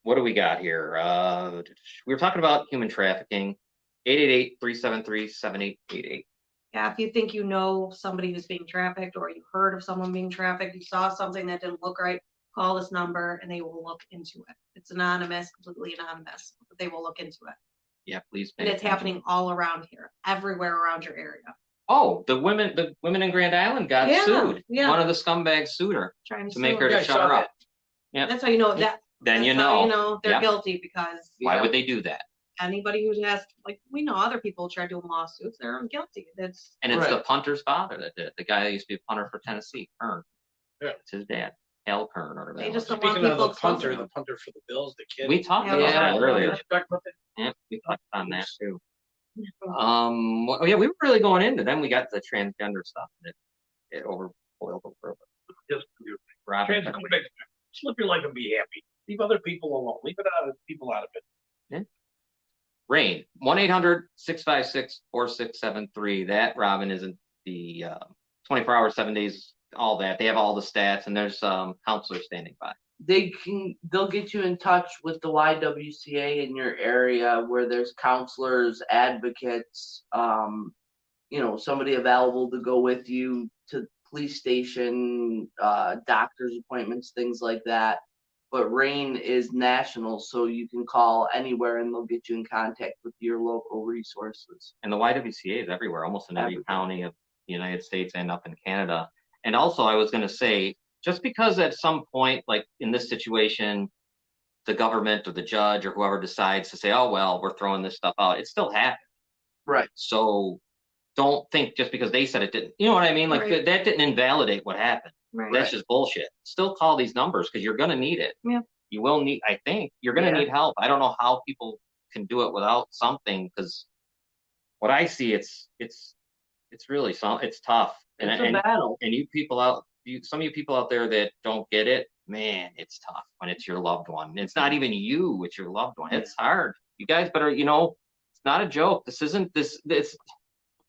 What do we got here? We were talking about human trafficking. 888-373-7888. Yeah, if you think you know somebody who's being trafficked or you heard of someone being trafficked, you saw something that didn't look right, call this number and they will look into it. It's anonymous, completely anonymous, but they will look into it. Yeah, please. And it's happening all around here, everywhere around your area. Oh, the women in Grand Island got sued. Yeah. One of the scumbags sued her Trying to make her Yeah, I to shut saw her that. up. Yeah. That's how you know that. Then that's you how know. they're Yeah. guilty, because Why would they do that? anybody who has, like, we know other people try doing lawsuits, they're guilty. That's And it's Right. the punter's father that did it. The guy that used to be a punter for Tennessee, Kern. Yeah. It's his dad, Hal Kern, or whatever. They that just was. don't want Speaking of people the exposed to punter, them. the punter for the Bills, the kid. We talked Yeah, about yeah, that earlier. Did you talk about that? Yeah, we touched on that too. Yeah, we were really going into. Then we got the transgender stuff. It overboiled over. Just Robin, just live your life and be happy. Leave other people alone. Leave people out of it. Rain, 1-800-656-4673. That, Robin, isn't the 24 hours, 7 days, all that. They have all the stats, and there's counselors standing by. They'll get you in touch with the YWCA in your area, where there's counselors, advocates, somebody available to go with you to police station, doctor's appointments, things like that. But RAIN is national, so you can call anywhere and they'll get you in contact with your local resources. And the YWCA is everywhere, almost in every county of the United States and up in Canada. And also, I was going to say, just because at some point, like in this situation, the government or the judge or whoever decides to say, oh, well, we're throwing this stuff out, it still happens. Right. So don't think just because they said it didn't, you know what I mean? Like Right. that didn't invalidate what happened. Right. That's just bullshit. Still call these numbers because you're going to need it. Yeah. You will need, I think you're going to Yeah. need help. I don't know how people can do it without something, because what I see, it's really it's tough. It's a battle. And some of you people out there that don't get it, man, it's tough when it's your loved one. It's not even you, it's your loved one. It's hard. You guys better, it's not a joke.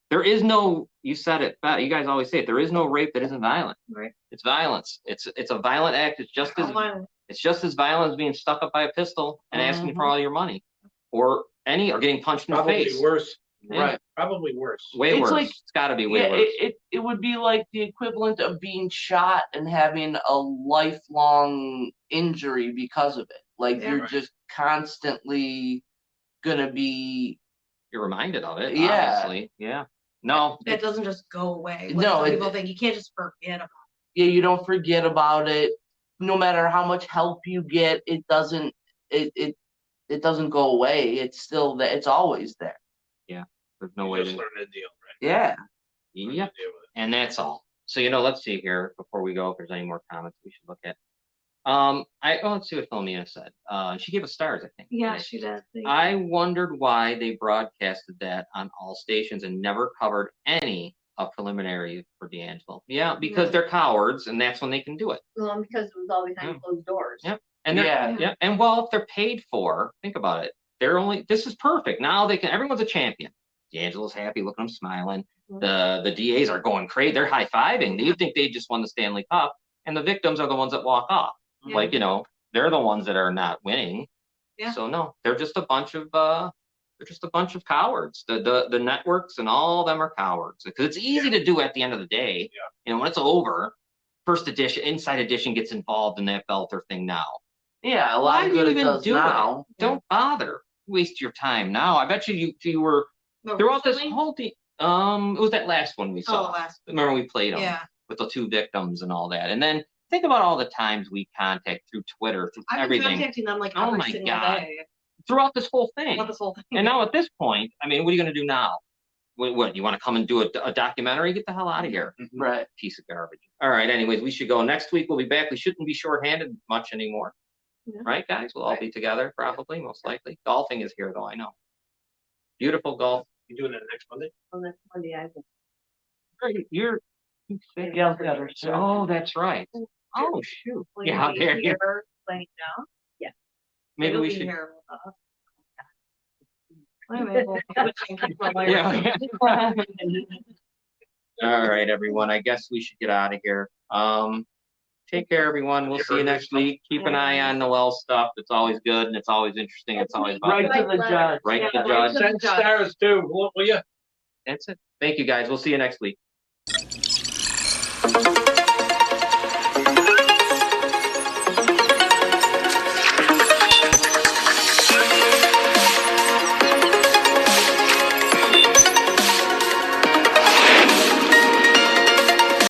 There is no, you said it, you guys always say it, there is no rape that isn't violent. Right. It's violence. It's a violent act. It's just as violent as being stuck up by a pistol and asking for all your money, or getting punched in the Probably face. worse. Yeah. Right. Probably worse. Way It's worse. like- It's got to be way Yeah, worse. it would be like the equivalent of being shot and having a lifelong injury because of it. Like Yeah. you're Right. just constantly gonna be. You're reminded of it. Yeah. Obviously. Yeah. No. That doesn't just go away. Like No, some it- people think you can't just forget about Yeah, you don't forget about it. No matter how much help you get, it doesn't. It doesn't go away. It's still there. It's always there. There's no You way just to. learn to deal, right? Yeah. Learn to Yep. deal with it. And that's all. So let's see here before we go. If there's any more comments we should look at. Let's see what Philomena said. She gave us stars, I think. Yeah, she did. I wondered why they broadcasted that on all stations and never covered any of preliminary for D'Angelo. Yeah, because they're cowards, and that's when they can do it. Well, because it was always behind closed doors. Yep. And Yeah. And well, if they're paid for, think about it. This is perfect. Now everyone's a champion. D'Angelo's happy, look at him smiling. The DAs are going crazy. They're high-fiving. You think they just won the Stanley Cup, and the victims are the ones that walk off. Yeah. Like, they're the ones that are not winning. Yeah. So no, they're just a bunch of cowards. The networks and all of them are cowards, because it's easy to do at the end of the day. Yeah. When it's over, First Edition, Inside Edition gets involved in that Belter thing now. Yeah, a Why lot of do you good it even does do now. it? Don't bother. Waste your time now. I bet you were throughout this whole thing. It was that last one we saw. Remember we played them with the 2 victims and all that. And then think about all the times we contact through Twitter, through I've been everything. contacting them like Oh every my single God. day. Throughout this whole thing. About this whole thing. And now at this point, I mean, what are you going to do now? What you want to come and do a documentary? Get the hell out of here. Right. Piece of garbage. All right. Anyways, we should go. Next week we'll be back. We shouldn't be shorthanded much anymore. Yeah. Right, guys? We'll all be together, probably, most likely. Golfing is here, though, I know. Beautiful golf. You doing it next Monday? Well, next Monday I will. You're Yeah, the other side. oh, that's right. Oh, shoot. Will Yeah, you be there you here laying down? Maybe It'll we be should. here with us. Anyway, we'll change it for later. Yeah. All right, everyone. I guess we should get out of here. Take care, everyone. We'll see you next week. Keep an eye on Noel's stuff. It's always good and it's always interesting. It's always about Right to the judge. right to the Yeah, judge. Send stars too, will you? That's it. Thank you, guys. We'll see you next week.